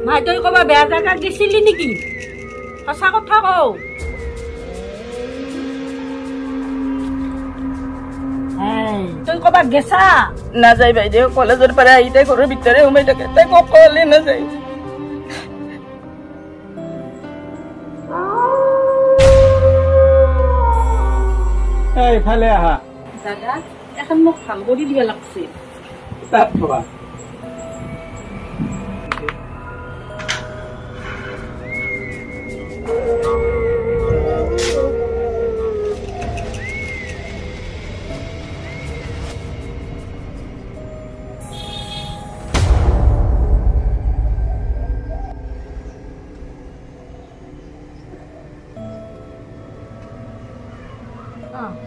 মাই তই কবা বেয়া জাগাত গেছিলি নেকি সঁচা কথা কও তুই কবা গেছা না যাই বাইদেউ কলেজের পরে আইতে ঘরের ভিতরে উমাই থাকে তাই কলে না যাই এই ফালে আহা দাদা এখন মোক ভাল কৰি দিবা লাগছে তাত থবা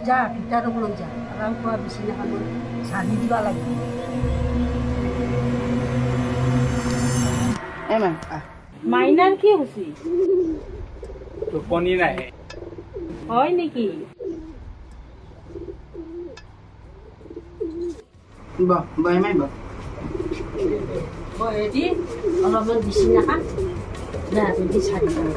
যা ভিতৰৰ লৈ যা আৰাম খোৱা বিচনাখনত ঝাৰি দিবা লাগিব মাইনাৰ কি হৈছে টোপনি নাহে হয় নেকি অলপমান বিচনাখন ৰাতি ঝাৰি দিব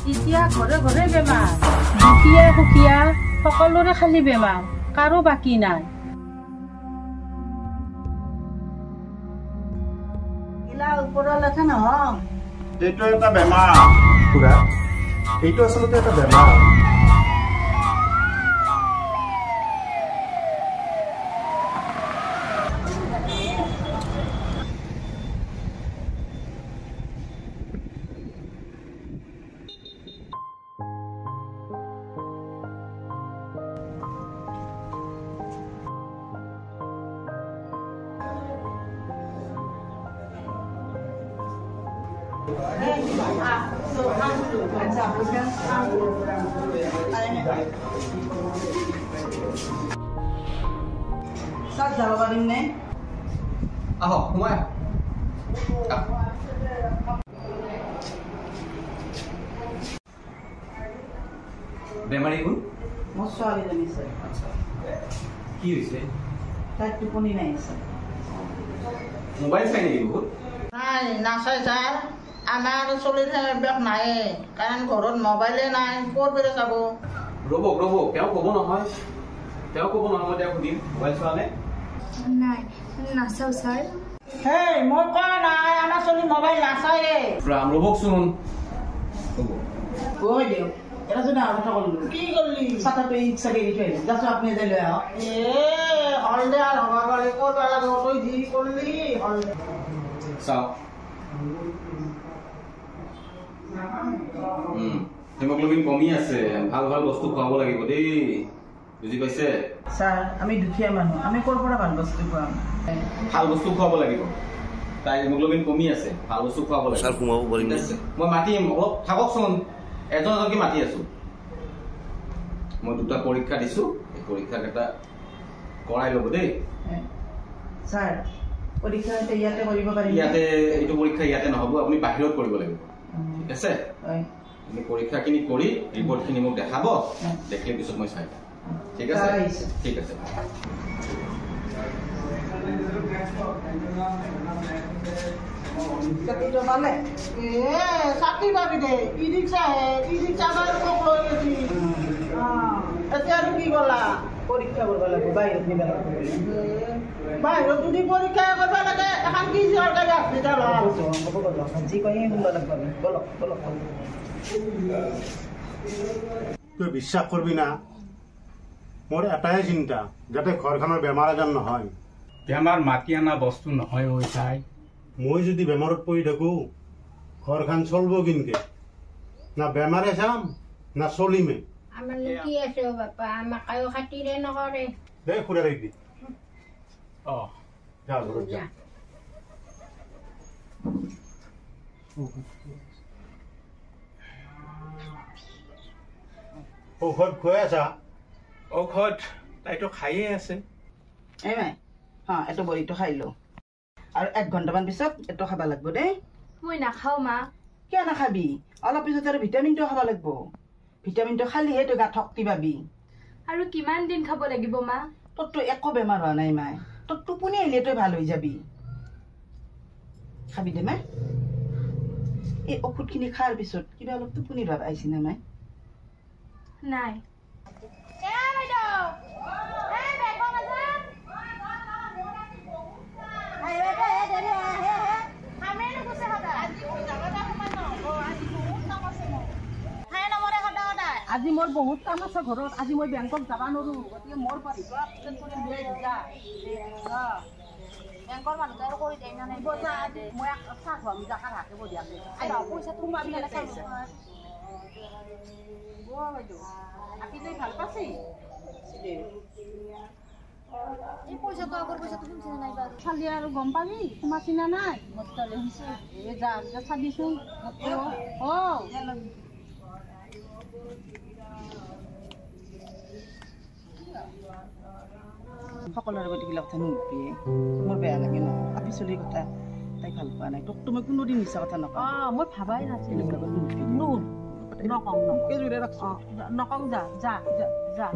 এতিয়া ঘৰে ঘৰে বেমাৰ দুখীয়া সুখীয়া সকলোৰে খালি বেমাৰ কাৰো বাকী নাই ওপৰলৈকে নহয় এইটো এটা বেমাৰ খুৰা এইটো আচলতে এটা বেমাৰ সব যাব পাৰিম নে আহক সোমাই বেমাৰী কোন মোৰ ছোৱালীজনী স্যাৰ কি হৈছে তাই টোপনি নাই স্যাৰ মোবাইল চাই নেকি বহুত নাই নাচাই স্যাৰ আমাৰ চলিৰ অভ্যাস নাই কাৰণ ঘৰত মোবাইলে নাই ক'ৰ পৰা চাব ৰ'ব তেওঁ ক'ব নহয় মই তেওঁক সুধিম মোবাইল চোৱা নে নাই নাচাও ছাৰ হেই মই কোৱা নাই আমাৰ চলি মোবাইল নাচায়ে ৰাম ৰ'বকচোন কৈ দিয়ক এটা যদি আৰু কথা ক'লো কি কৰিলি ছাতাটো ইচ্ছাকে এৰি থৈ আহিলে যাচোন আপুনি এটাই লৈ আহক হলদে আৰু হ'ব পাৰে ক'ত লাগে তই যি কৰিলি চাওক হিমোগ্লোবিন কমি আছে ভাল ভাল বস্তু খুৱাব লাগিব দেই বুজি পাইছে ছাৰ আমি দুখীয়া মানুহ আমি ক'ৰ পৰা ভাল বস্তু খুৱাম ভাল বস্তু খুৱাব লাগিব তাই হিমোগ্লোবিন কমি আছে ভাল বস্তু খুৱাব লাগিব ছাৰ সোমাব পাৰিম মই মাতিম অলপ থাককচোন এজনকে মাতি আছো মই দুটা পৰীক্ষা দিছো এই পৰীক্ষাকেইটা কৰাই ল'ব দেই ছাৰ পৰীক্ষা ইয়াতে কৰিব পাৰিম ইয়াতে এইটো পৰীক্ষা ইয়াতে নহ'ব আপুনি বাহিৰত কৰিব লাগিব ঠিক আছে আপুনি পৰীক্ষাখিনি কৰি ৰিপৰ্টখিনি মোক দেখাব দেখিলে পিছত মই চাই ঠিক আছে ঠিক আছে চাকৰি পাবি দে ই ৰিক্সা এতিয়া আৰু কি ক'লা পৰীক্ষা কৰিব লাগিব বাহিৰত নিব বাহিৰত যদি পৰীক্ষা কৰিব লাগে এখন কি চৰকাৰী হস্পিটেল যি কয় শুনিব লাগিব আমি বলক তই বিশ্বাস কৰবি না মোৰ এটাই চিন্তা যাতে ঘৰখনৰ বেমাৰ আজাৰ নহয় বেমাৰ মাতি অনা বস্তু নহয় ঐ চাই মই যদি বেমাৰত পৰি থাকো ঘৰখন চলব কিনকে না বেমাৰে চাম না চলিমে আমাৰ কি আছে বাপা আমাক কায়ো খাতিৰে নকৰে দে খুৰা ৰাখি যা ঘৰত যা ঔষধ খুৱাই আছা ঔষধ তাইতো খাইয়ে আছে। এই মাই এইটো বড়িটো খাই লওঁ আৰু 1 ঘণ্টামান পিছত এইটো খাব লাগিব দেই। মই নাখাওঁ মা। কিয় নাখাবি? অলপ পিছত আৰু ভিটামিনটো খাব লাগিব। ভিটামিনটো খালিহে তই গাত শক্তি পাবি। আৰু কিমান দিন খাব লাগিব মা? তোৰতো একো বেমাৰ হোৱা নাই মাই, তোৰ টোপনি আহিলে তই ভাল হৈ যাবি। খাবি দে মাই। এই ঔষধখিনি খোৱাৰ পিছত কিবা অলপ টোপনি ভাৱ আহিছে না মাই? নাই। আজি মোৰ বহুত কাম আছে ঘৰত, আজি মই বেংকক যাব নোৱাৰো, গতিকে মোৰ বেংকৰ মানুহ আৰু কৰি দিয়ে নাই মই চাহ খুৱাম জাকাৰ হাতে বঢ়িয়াকে পইচাটো বাইদেউ আপুনি ভাল পাইছে এই পইচাটো আগৰ পইচাটো শুনছি নাই বাৰু চালি আৰু গম পাবি তোমাৰ চিনা নাই মতলে হৈছে এ যা চাবিচোন সকলোৰে গতিবিলাক কথা নুধবি, মোৰ বেয়া লাগে ন। আপি চলিৰ কথা তাই ভাল পোৱা নাই, তোক মই কোনোদিন মিছা কথা নকওঁ। মই ভাবাই নাছিলো নকওঁ নকওঁ যা যা যা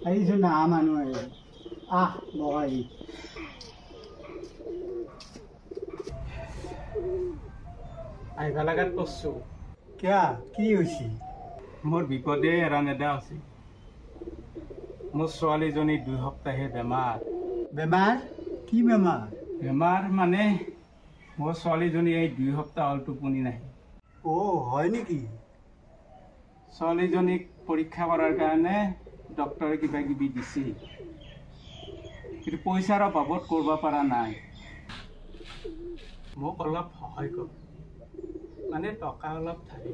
আহিছো না মানুহ বহাই আহিব লগাত কৰছো কিয়া কি হৈছে? মোৰ বিপদে এৰা নেদা আছে। মোৰ ছোৱালীজনী 2 সপ্তাহে বেমাৰ। বেমাৰ? কি বেমাৰ? বেমাৰ মানে মোৰ ছোৱালীজনী এই 2 সপ্তাহ হ'ল টোপনি নাহে। হয় নেকি? ছোৱালীজনীক পৰীক্ষা কৰাৰ কাৰণে ডক্টৰে কিবা কিবি দিছে, কিন্তু পইচাৰ অভাৱত কৰিব পৰা নাই। মোক অলপ সহায় কৰ, মানে টকা অলপ ধাৰে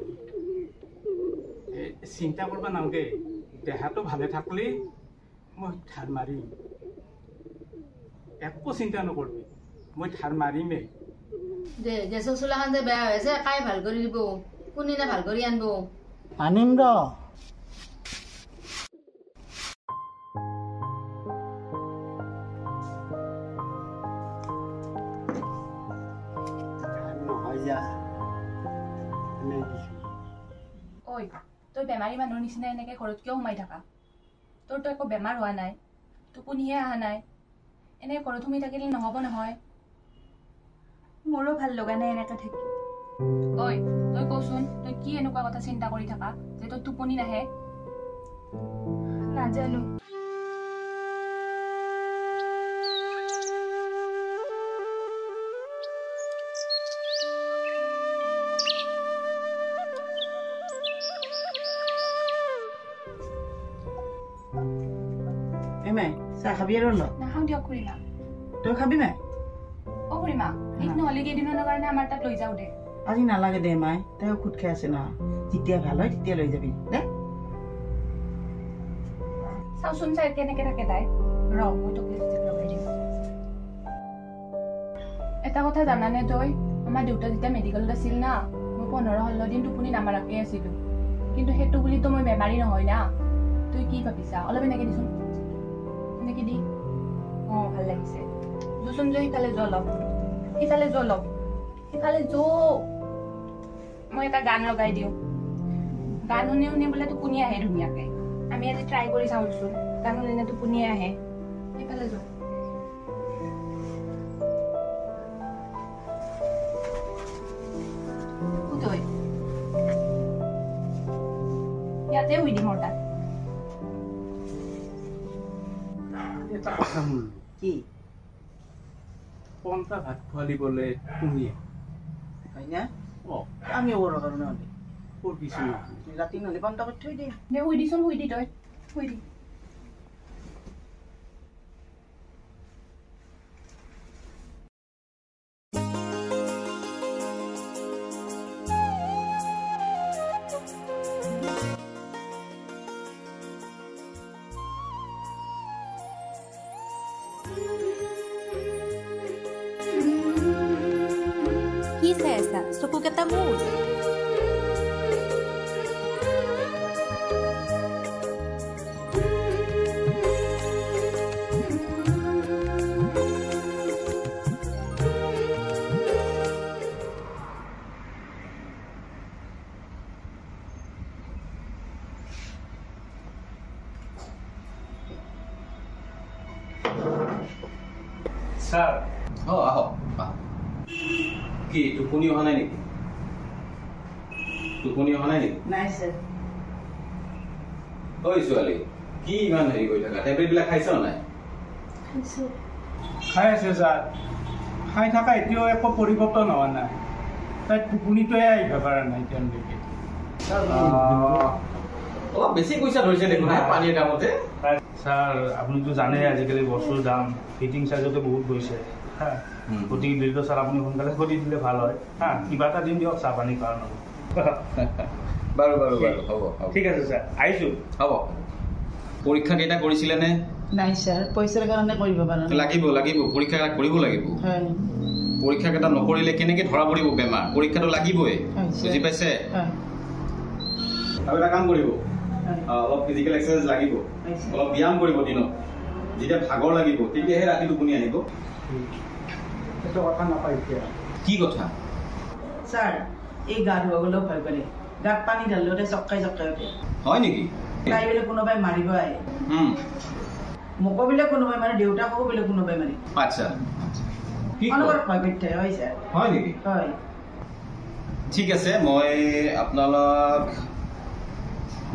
চিন্তা কৰিব নালাগে, দেহাটো ভালে থাকলে মই ধাৰ মাৰিম। একো চিন্তা নকৰবি, মই ধাৰ মাৰিমেই। গেছৰ চোলাখন যে বেয়া হৈছে কাই ভাল কৰি দিব, কোনে ভাল কৰি আনব? আনিম ৰ। ঐ তই বেমাৰী মানুহৰ নিচিনা এনেকে ঘৰত কিয় সোমাই থাকা? তোৰতো একো বেমাৰ হোৱা নাই, টোপনিহে অহা নাই, এনে ঘৰত সোমাই থাকিলে নহ'ব নহয়। মোৰো ভাল লগা নাই এনেকে থাকি। ঐ তই কচোন, তই কি এনেকুৱা কথা চিন্তা কৰি থাকা যে তোৰ টোপনি নাহে? নাজানো। মাই চাহ খাবি আৰু নাখাওঁ দিয়ক খুৰীমা। তই খাবি নাই? খুৰীমা ঠিক নহ'লে কেইদিনৰ কাৰণে আমাৰ তাত লৈ যাওঁ দে। আজি নালাগে দে মাই, তাই ঔষধ খাই আছে না, যেতিয়া ভাল হয় তেতিয়া লৈ যাবি দে। চাওচোন চাই কেনেকে থাকে তাই। ৰ মই তোক লিপষ্টিক লগাই দিম। এটা কথা জানানে তই, আমাৰ দেউতা যেতিয়া মেডিকেলত আছিল না, মই 15-16 দিন টোপনি নামাৰাকে আছিলো, কিন্তু সেইটো বুলিতো মই বেমাৰী নহয় না। তই কি ভাবিছা? অলপ এনেকে দিচোন, এনেকে দি। ভাল লাগিছে। যোচোন যোৱা সিফালে যোৱা অলপ, সিফালে যোৱা অলপ, সিফালে যোৱা। মই এটা গান লগাই দিওঁ, গান শুনি শুনি বোলে টোপনি আহে ধুনীয়াকে। আমি আজি ট্ৰাই কৰি চাওঁচোন, গান শুনিলে টোপনি আহে। সিফালে যোৱা। ইয়াতে শুই দিম মোৰ তাত। এটা কথা শুন, কি পন্তা ভাত খোৱালি বোলে তুমিয়ে হয় না? আমি ওর কারণে হলে ওর কিছু রাতি নহলে বন্ধ করে থই দে। শুই দিচোন, শুই দি তই শুই দি। চাই আছা চকুকেইটা মোৰ স্যার আহ কি টোপনি অহা নাই নেকি টোপনি অহা নাই নেকি নাই স্যার ঐ ছোৱালী কি ইমান হেৰি কৰি থাকা টেবলেটবিলাক খাইছ নাই খাই আছে স্যাৰ খাই থাকা এতিয়াও একো পৰিৱৰ্তন হোৱা নাই তাই টোপনিটোৱে আহিব পৰা নাই এতিয়ালৈকে অলপ বেছি পইচা ধৰিছে দেখোন পানীৰ দামতে স্যাৰ আপনিতো জানে আজিকালি বস্তুৰ দাম ফিটিং চাৰ্জতে বহুত গৈছে হা গতিকে বিলটো স্যাৰ আপুনি সোনকালে কৰি দিলে ভাল হয় হা কিবা এটা দিন দিয়ক চাহ পানীৰ কাৰণে বাৰু বাৰু বাৰু হ'ব ঠিক আছে স্যাৰ আহিছোঁ হ'ব পৰীক্ষা কেইটা কৰিছিলে নে নাই স্যাৰ পইচাৰ কাৰণে কৰিব পৰা নাই লাগিব লাগিব পৰীক্ষা কৰিব লাগিব হয় পৰীক্ষা কেইটা নকৰিলে কেনেকে ধৰা পৰিব বেমাৰ পৰীক্ষাটো লাগিবই বুজি পাইছে আৰু এটা কাম কৰিব অলপ ফিজিকেল এক্সাৰচাইজ লাগিব অলপ ব্যায়াম কৰিব দিনত যেতিয়া ভাগৰ লাগিব তেতিয়াহে ৰাতি টোপনি আহিব সেইটো কথা নাপায় এতিয়া কি কথা স্যাৰ এই গা ধুৱাবলৈও ভয় কৰে গাত পানী ঢালিলে চক্কাই চক্কাই উঠে হয় নেকি তাই বোলে কোনোবাই মাৰিব আহে মোকো বোলে কোনোবাই মাৰে দেউতাকো বোলে কোনোবাই মাৰে আচ্ছা অনবৰত ভয় কৰি থাকে হয় স্যাৰ হয় নেকি হয় ঠিক আছে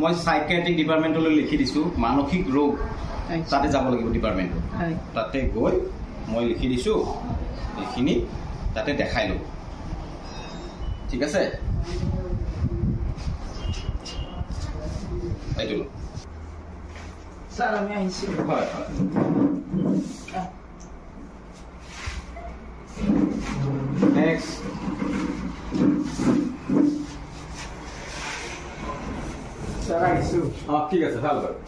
মই সাইকিয়াট্ৰিক ডিপাৰ্টমেণ্টলৈ লিখি দিছোঁ মানসিক ৰোগ তাতে যাব লাগিব ডিপাৰ্টমেণ্টত তাতে গৈ মই লিখি দিছোঁ এইখিনি তাতে দেখাই ল'ব ঠিক আছে এইটো স্যার আমি আহিছোঁ হয় নেক্সট স্যার আহিছোঁ ঠিক আছে ভাল বাৰু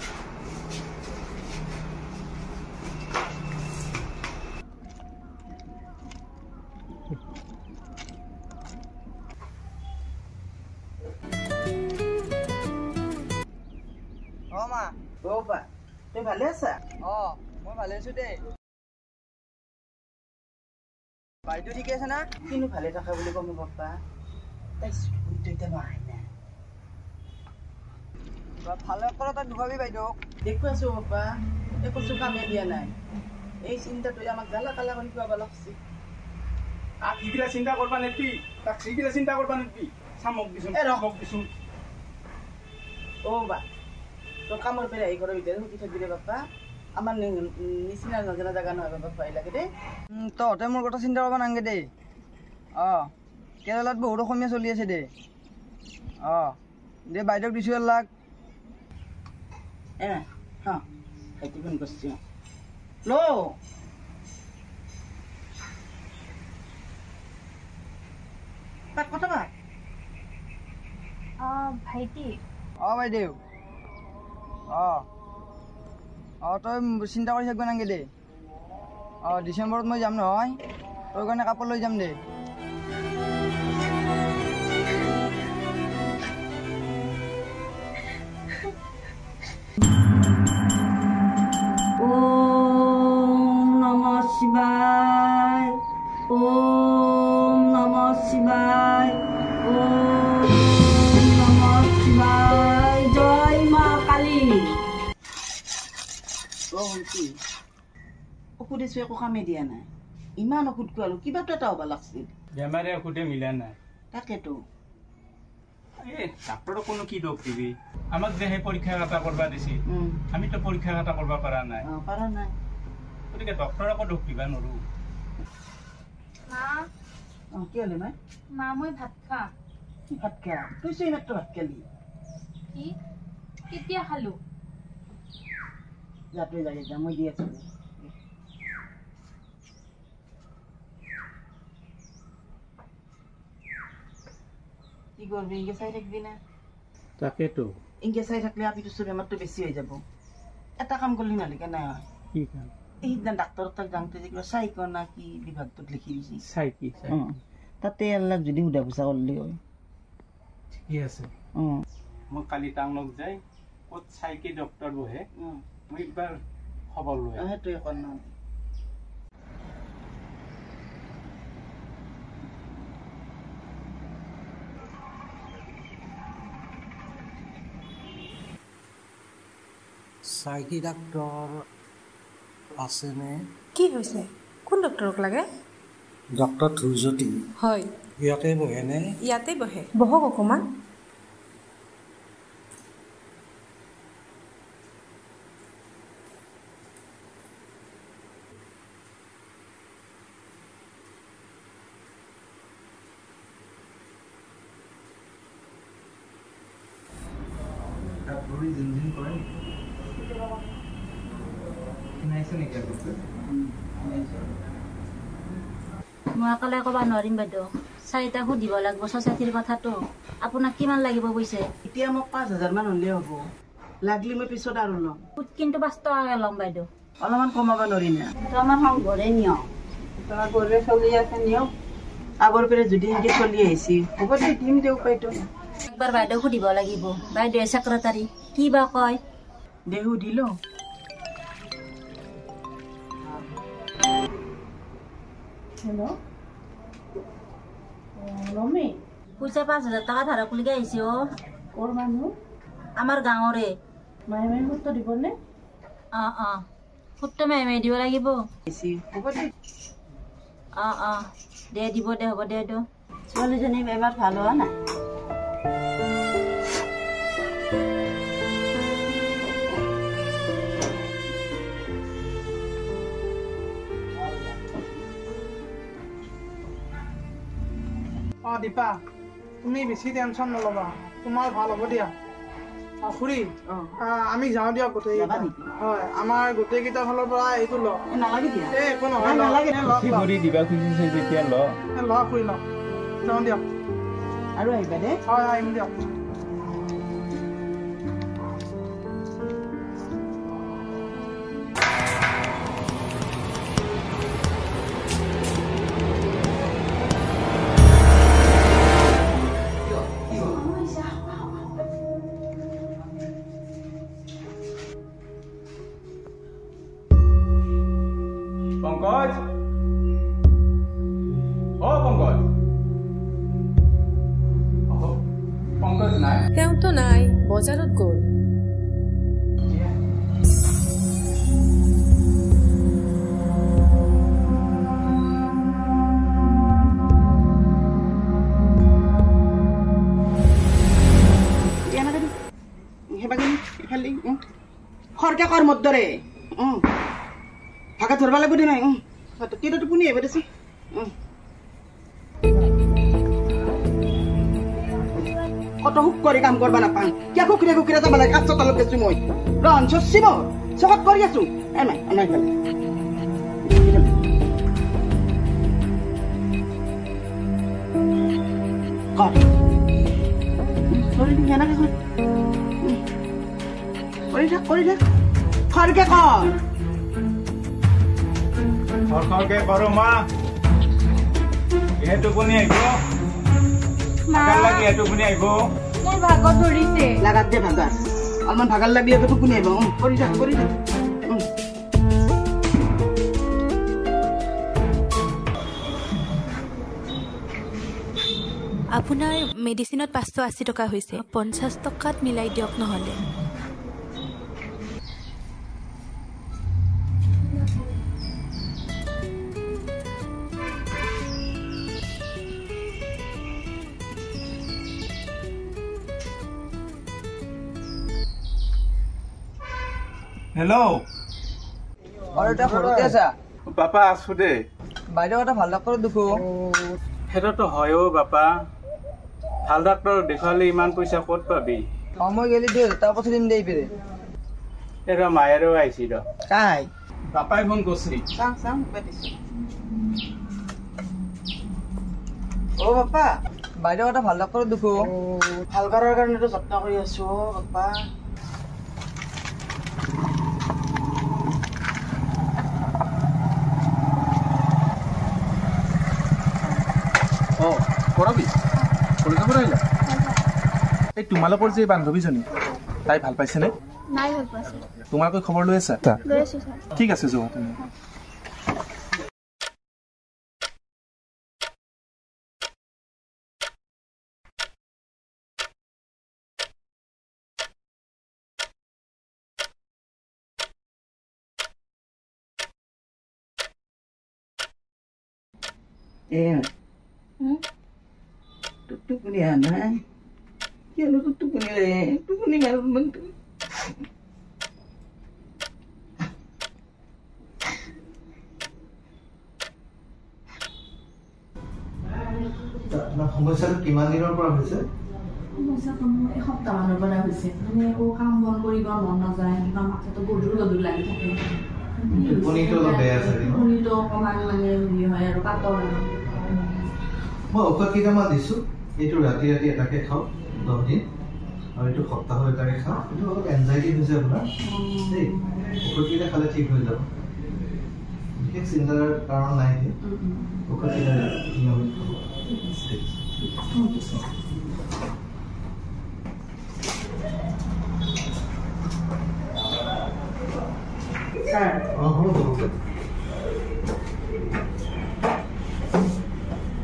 মা বাবা তুই ভালে আছা মই ভালে আছো দে বাইদেউ ঠিকে আছে না কিনো ভালে থকা বুলি কম বাপ্পা তাই স্কুলটো এতিয়া নাহে না ভালে কৰা তাক নুভাবি বাইদেউ দেখুৱাই আছো বাপ্পা একো কামে দিয়া নাই এই চিন্তাটোৱে আমাক জ্বালা কালা কৰি খুৱাব লাগছে তাক সিগিলা চিন্তা কৰবা নেকি তাক সিগিলা চিন্তা কৰবা নেকি চামক দিছোন ৰখক দিছোন বা তোৰ কামৰ পৰা আহি ঘৰৰ ভিতৰত সুখী থাকিবি বাপ্পা আমাৰ নিচিনা নজনা জাগা নহয় বাপ্পা লাগে দেই তহঁতে মোৰ কথা চিন্তা কৰিব নালাগে দেই কেৰেলাত বহুত অসমীয়া চলি আছে দে দে বাইদেউক দিছোঁ লাগ সেইটো ফোন কৰিছোঁ কথা পাত ভাইটি বাইদেউ তই চিন্তা কৰি থাকিব নালাগে দে ডিচেম্বৰত মই যাম নহয় তোৰ কাৰণে কাপোৰ লৈ যাম দে ওম নমঃ শিৱায় ওম নমঃ শিৱায় ওম নমঃ শিৱায় জয় মা কালী ঔষধ দিছোঁ একো কামে দিয়া নাই ইমান ঔষধ খোৱালো কিবাটো এটা হ'ব লাগছিল বেমাৰে ঔষধে মিলা নাই তাকেতো ডাক্তৰক কোনো কি দোষ দিবি আমাক যে সেই পৰীক্ষা এটা কৰবা দিছি আমিতো পৰীক্ষা এটা কৰিব পৰা নাই গতিকে ডক্তৰকো দোষ দিবা নোৱাৰো কি হ'লে মা মই ভাত খাম কি ভাত খা তই চৈ মাত্ৰ ভাত খালি কি কেতিয়া খালো যাতে যাই যা মই দি আছো কি করবি ইনকে চাই থাকবি না তাকেতো ইনকে চাই থাকলে আপিটো সব বেমারটো বেশি হয়ে যাব এটা কাম করলি নালিকে না কি কাম এইদিনা ডাক্তৰ তাক যাওঁতে যে কিবা চাইক না কি বিভাগটোত লিখি দিছি চাই কি তাতে আল্লাহ যদি সুধা পোছা করলি হয় ঠিকে আছে মই কালি টাউনত যাই ক'ত চাইকি ডক্টৰ বহে মই একবাৰ খবৰ লৈ সেইটোৱে কৰ না চাইকি ডাক্তৰ আছেনে কি হৈছে কোন ডক্টৰক লাগে ডক্টৰ ধ্ৰুৱজ্যোতি হয় ইয়াতে বহেনে ইয়াতে বহে বহক অকণমান মই অকলে ক'ব নোৱাৰিম বাইদেউ 4টা সুধিব লাগিব ছ'চাইটিৰ কথাটো আপোনাক কিমান লাগিব পইচা এতিয়া মোক 5,000 মান হ'লে হ'ব লাগলি মই পিছত আৰু ল'ম কিন্তু 5 টকাকে ল'ম বাইদেউ অলপমান কমাব নোৱাৰি না আমাৰ সংঘৰে নিয়ম আগৰে চলি আছে নিয়ম আগৰ পৰা যদি সেনেকে চলি আহিছি হ'ব দে দিম দে উপায়টো একবাৰ বাইদেউ সুধিব লাগিব বাইদেউ ছেক্ৰেটাৰী কি বা কয় দে সুধিল হেল্ল' ৰমে পইচা 5,000 টকা ধাৰা কুলিকে আহিছে ক'ৰ মানুহ আমাৰ গাঁৱৰে মাহে মাহে সূত্ৰ দিবনে সূত্ৰ মাহে মাহে দিব লাগিব হ'ব দে দে দিব দে হ'ব দে দিয়ক ছোৱালীজনী বেমাৰ ভাল হোৱা নাই দীপা তুমি বেছি টেনশ্যন নল'বা তোমাৰ ভাল হ'ব দিয়া খুৰী আমি যাওঁ দিয়ক গোটেইকেইটা হয় আমাৰ গোটেইকেইটা ফালৰ পৰা এইটো ল একো নহয় ল খুৰী ল যাওঁ দিয়ক আৰু আহিবা দে হয় আহিম দিয়ক পংকজ পংকজ নাই তেওঁতো নাই বজাৰত গ'ল খৰকে কৰ মোৰ দৰে ভাগা ধৰবা লাগিব দে নাই কেইটা টোপনি আহিব দেচোন কত সুখ কৰি কাম কৰবা নাপাওঁ কিয় কুকুৰে কুকুৰে যাব লাগে কাছ তলত গৈছো মই ৰন চচিব চকত কৰি আছো এনাই এনাই গেলে কৰি থাক খৰকে কৰ খৰখৰকে কৰো মা এ টোপনি আহিব লাগি টোপনি আহিব মোৰ ভাগত ধৰিছে লাগাত দে ভাগা অলপমান ভাগাৰ লাগি টোপনি আহিব কৰি থাক আপোনাৰ মেডিচিনত 580 টকা হৈছে 50 টকাত মিলাই দিয়ক নহ'লে হেল্ল' আৰু এটা ঘৰতে আছা বাপা আছো দে বাইদেউ এটা ভাল ডাক্তৰ দেখো সেইটোতো হয়ও বাপা ভাল ডাক্তৰ দেখুৱালে ইমান পইচা ক'ত পাবি মই গেলি 2,000 টকা পঠাই দিম দেই পেৰে এৰা মায়েৰো আহিছি ৰ কাই বাপাই ফোন কৰিছি চাম অ বাপা বাইদেউ এটা ভাল ডাক্তৰ দেখো ভাল কৰাৰ কাৰণেতো যত্ন কৰি আছো বাপা কৰাবি কলেজৰ পৰা আহিলা এই তোমালোকৰ যে বান্ধৱীজনী তাই ভাল পাইছেনে নাই ভাল পাইছে তোমালোকে খবৰ লৈ আছা লৈ আছো ছাৰ ঠিক আছে যোৱা তুমি Tukuni anak, ya lu tukuni le, tukuni nggak bentuk. সমস্যাটো কিমান দিনৰ পৰা হৈছে সমস্যাটো মোৰ এসপ্তাহমানৰ পৰা হৈছে মানে একো কাম বন কৰিব মন নাযায় কিবা মাথাটো গধুৰ গধুৰ লাগি থাকে টোপনিটো অলপ বেয়া আছে টোপনিটো অকণমান মানে হেৰি হয় আৰু পাতল আৰু মই ঔষধ কেইটামান দিছোঁ এইটো ৰাতি ৰাতি এটাকে খাওঁ 10 দিন আৰু এইটো সপ্তাহত এটাকে খাওঁ এইটো অলপ এনজাইটি হৈছে আপোনাৰ দেই ঔষধকেইটা খালে ঠিক হৈ যাব বিশেষ চিন্তাৰ কাৰণ নাই ঔষধকেইটা নিয়মিত খাব Sir.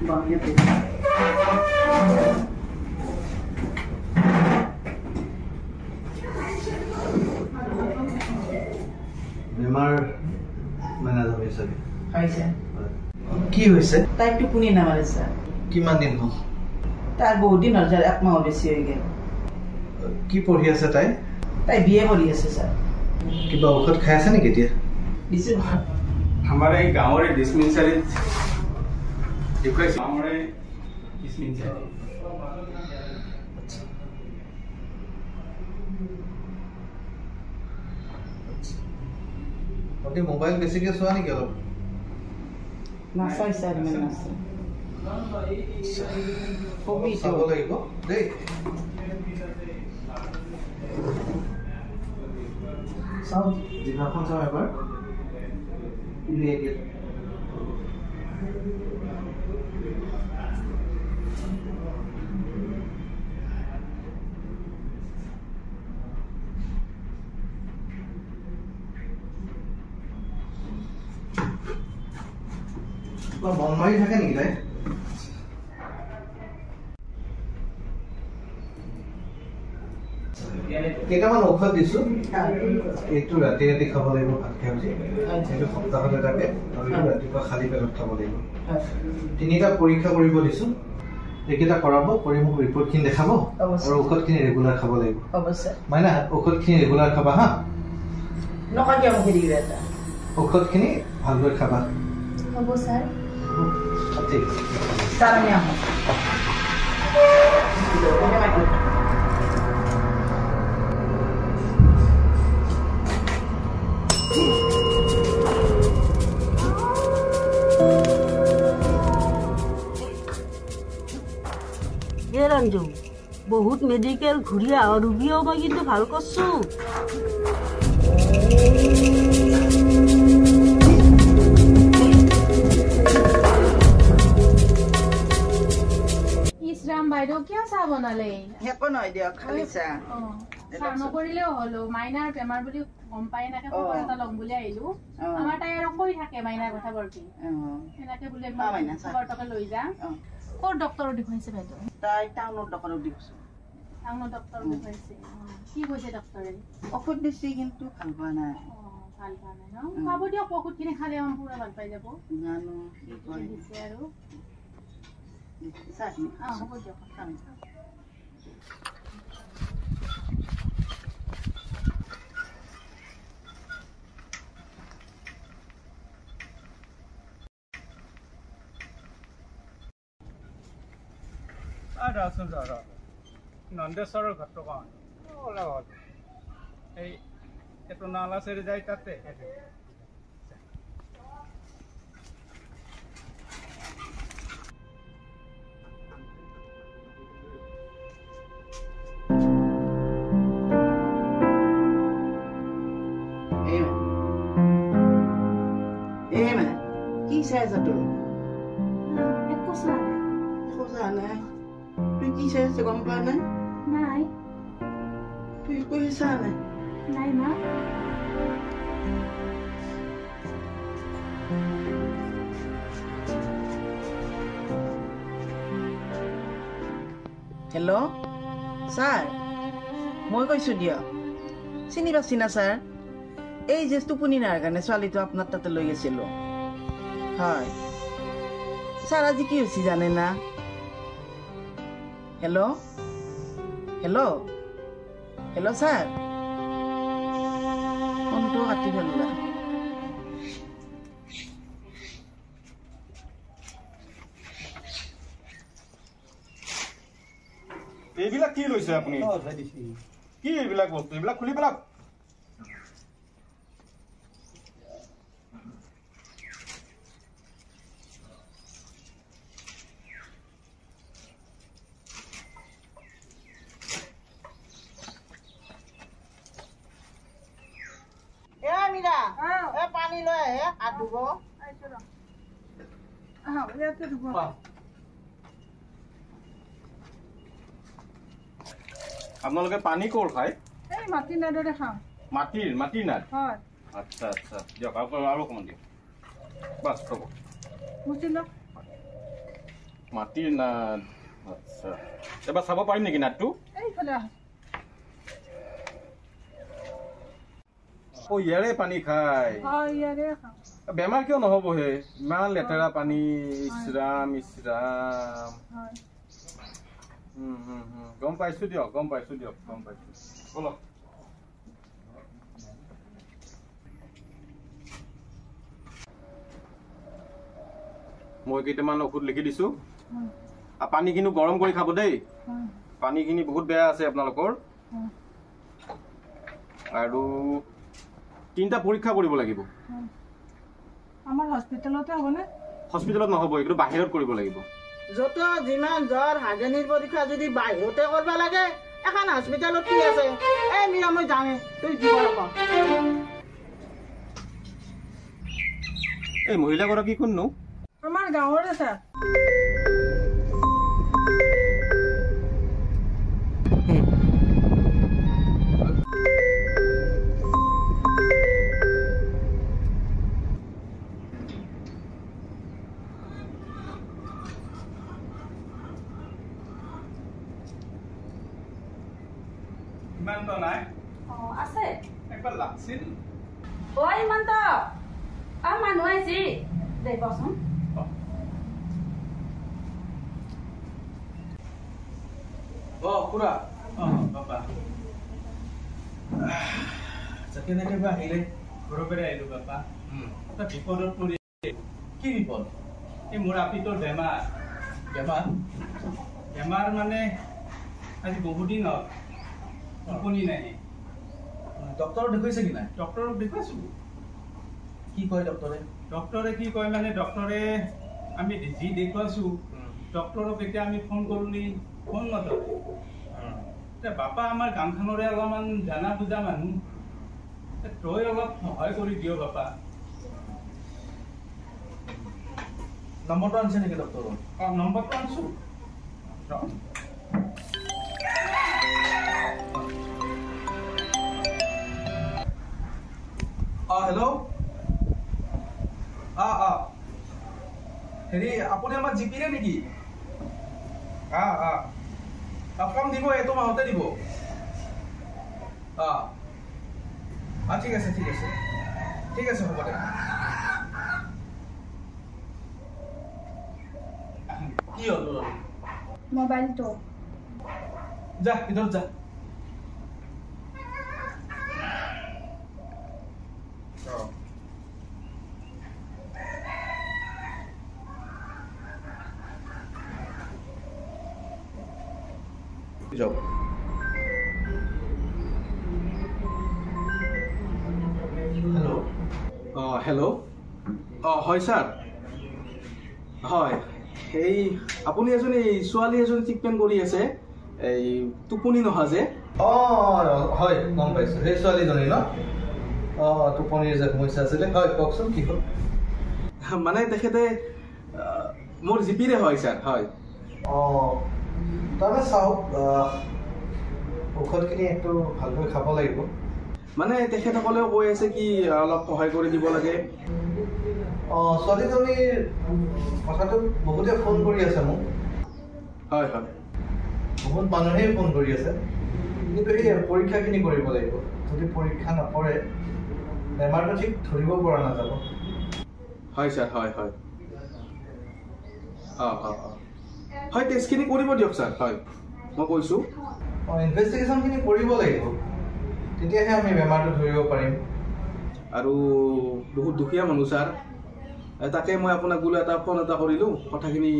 Banyak itu. বেমাৰ মানে যাবে চাগে হৈছে কি হৈছে তাই টোপনি নামাৰে স্যাৰ কিমান দিন হ'ল তাই বহুত দিন হ'ল স্যাৰ 1 মাহ বেছি হৈ গ'ল কি পঢ়ি আছে তাই তাই বিএ পঢ়ি আছে স্যাৰ কিবা ঔষধ খাই আছে নেকি এতিয়া দিছো আমাৰ এই গাঁৱৰে ডিসপেন্সাৰীত দেখুৱাইছে আমাৰে ডিসপেন্সাৰী আপুনি মোবাইল বেছিকে চোৱা নেকি অলপ নাচাই স্যাৰ মানে নাচাই চাব লাগিব দেই চাওঁ জিভাখন চাওঁ এবাৰ উলিয়াই দিয়ে বন মাৰি থাকে নেকি তাই কেইটামান ঔষধ দিছো এইটো ৰাতি ৰাতি খাব লাগিব ভাত খাই উঠি এইটো সপ্তাহত এটাকে আৰু এইটো ৰাতিপুৱা খালী পেটত খাব লাগিব 3টা পৰীক্ষা কৰিব দিছো এইকেইটা কৰাব কৰি মোক ৰিপৰ্টখিনি দেখাব আৰু ঔষধখিনি ৰেগুলাৰ খাব লাগিব অৱশ্যে মাইনা ঔষধখিনি ৰেগুলাৰ খাবা হা নকাকিয়া মোক দি দিলে এটা ঔষধখিনি ভালকৈ খাবা হ'ব স্যাৰ ঠিক স্যাৰ আমি আহোঁ ৰঞ্জু বহুত মেডিকেল ঘূৰি আহ ৰোগীও মই কিন্তু ভাল কৰছো ইছৰাম বাইদেউ কিয় চাহ বনালে একো নহয় দিয়ক খালি চাহ চাহ নকৰিলেও হলো মাইনাৰ বেমাৰ বুলি গম পাই এনেকে খবৰ এটা ল'ম বুলি আহিলো আমাৰ তাই আৰু কৈ থাকে মাইনাৰ কথা বৰকি এনেকে বোলে খবৰটাকে লৈ যা ক'ৰ ডক্টৰক দেখুৱাইছে বাইদেউ তাই টাউনৰ ডক্টৰক দেখুৱাইছে টাউনৰ ডক্টৰক দেখুৱাইছে কি কৈছে ডক্টৰে ঔষধ দিছে কিন্তু ভাল পোৱা নাই ভাল পোৱা নাই ন খাব দিয়ক ঔষধখিনি খালে আমাৰ পুৰা ভাল পাই যাব জানো কি কয় দিছে আৰু হ'ব দিয়ক নন্দেশ্বৰৰ ঘৰটো কওঁ এই এইটো নালাচেৰি যায় তাতে কি চাই আছা তুমি একো চোৱা নাই খোজা নাই তুই কি চাইছে গম পোৱা নাই নাই তুই কৈছা নাই নাই মা হেল্ল' ছাৰ মই কৈছোঁ দিয়ক চিনি পাইছি না ছাৰ এই যে টোপনি নাৰ কাৰণে ছোৱালীটো আপোনাৰ তাতে লৈ গৈছিলোঁ হয় ছাৰ আজি কি হৈছে জানে না হেল্ল' হেল্ল' হেল্ল' ছাৰ ফোনটো কাটি পেলোৱা এইবিলাক কি লৈছে আপুনি কি এইবিলাক বস্তু এইবিলাক খুলি পেলাওক মীৰা পানী লৈ আহে হাত ধুব আপোনালোকে পানী ক'ৰ খায় এই মাটিৰ নাদৰে খাওঁ মাটিৰ নাদ হয় আচ্ছা আচ্ছা দিয়ক আৰু অকণমান দিয়ক বাছ হ'ব মাটিৰ নাদ আচ্ছা এবাৰ চাব পাৰিম নেকি নাদটো ইয়াৰে পানী খায় বেমাৰ কিয় নহ'বহে ইমান লেতেৰা পানী ইছৰাম ইছৰাম গম পাইছো দিয়ক বলক মই কেইটামান ঔষধ লিখি দিছো পানীখিনি গৰম কৰি খাব দেই পানীখিনি বহুত বেয়া আছে আপোনালোকৰ আৰু 3টা পৰীক্ষা কৰিব লাগিব আমাৰ হস্পিটেলতে হ'বনে হস্পিটেলত নহ'ব এইটো বাহিৰত কৰিব লাগিব যত যিমান জ্বৰ হাগনিৰ পৰীক্ষা যদি বাহিৰতে কৰিব লাগে এখন হস্পিটেলত কি আছে এই মীৰা মই জানে তুই দিব লগা এই মহিলাগৰাকী কোননো আমাৰ গাঁৱৰে ছাৰ ইমান্ত নাই আছে একবাৰ লাগছিল ঐ ইমান্ত মানুহ আহিছি দে বচোন খুৰা বাবা কেনেকে বা আহিলে ঘৰৰ পৰা আহিলো বাবা এটা বিপদত পৰি কি বিপদ এই মোৰ আপিটোৰ বেমাৰ মানে আজি বহুদিন হ'ল টোপনি নাই ডক্টৰক দেখুৱাইছে কি নাই ডক্টৰক দেখুৱাইছো কি কয় ডক্টৰে কি কয় মানে ডক্টৰে আমি যি দেখুৱাইছো ডক্টৰক এতিয়া আমি ফোন কৰিলি ফোন নধৰে বাপা আমাৰ গাঁওখনৰে অলপমান জানা বুজা মানুহ তই অলপ সহায় কৰি দিয় বাপা নম্বৰটো আনিছে নেকি ডক্টৰৰ নম্বৰটো আনিছো হেল্ল' হেৰি আপুনি আমাৰ জিপিৰে নেকি কম দিব এইটো মাহতে দিব ঠিক আছে হ'ব দে কি হ'ল মোবাইলটো যা ভিতৰত যা যাও হেল্ল' হয় ছাৰ হয় এই আপুনি এজনী ছোৱালী এজনী ট্ৰিটমেণ্ট কৰি আছে এই টোপনি নহা যে হয় গম পাইছোঁ সেই ছোৱালীজনী ন টোপনিৰ যে সমস্যা আছিলে হয় কওকচোন কি হ'ল মানে তেখেতে মোৰ জিপিৰে হয় ছাৰ হয় তাৰমানে চাওক ঔষধখিনি একটু ভালকৈ খাব লাগিব মানে তেখেতসকলেও কৈ আছে কি অলপ সহায় কৰি দিব লাগে ছোৱালীজনীৰ কথাটো বহুতে ফোন কৰি আছে মোক হয় হয় বহুত মানুহেই ফোন কৰি আছে কিন্তু সেই পৰীক্ষাখিনি কৰিব লাগিব যদি পৰীক্ষা নকৰে বেমাৰটো ঠিক ধৰিব পৰা নাযাব হয় ছাৰ হয় হয় হয় টেষ্টখিনি কৰিব দিয়ক ছাৰ হয় মই কৈছোঁ ইনভেষ্টিগেশ্যনখিনি কৰিব লাগিব তেতিয়াহে আমি বেমাৰটো ধৰিব পাৰিম আৰু বহুত দুখীয়া মানুহ ছাৰ তাকে মই আপোনাক বোলো এটা ফোন এটা কৰিলোঁ কথাখিনি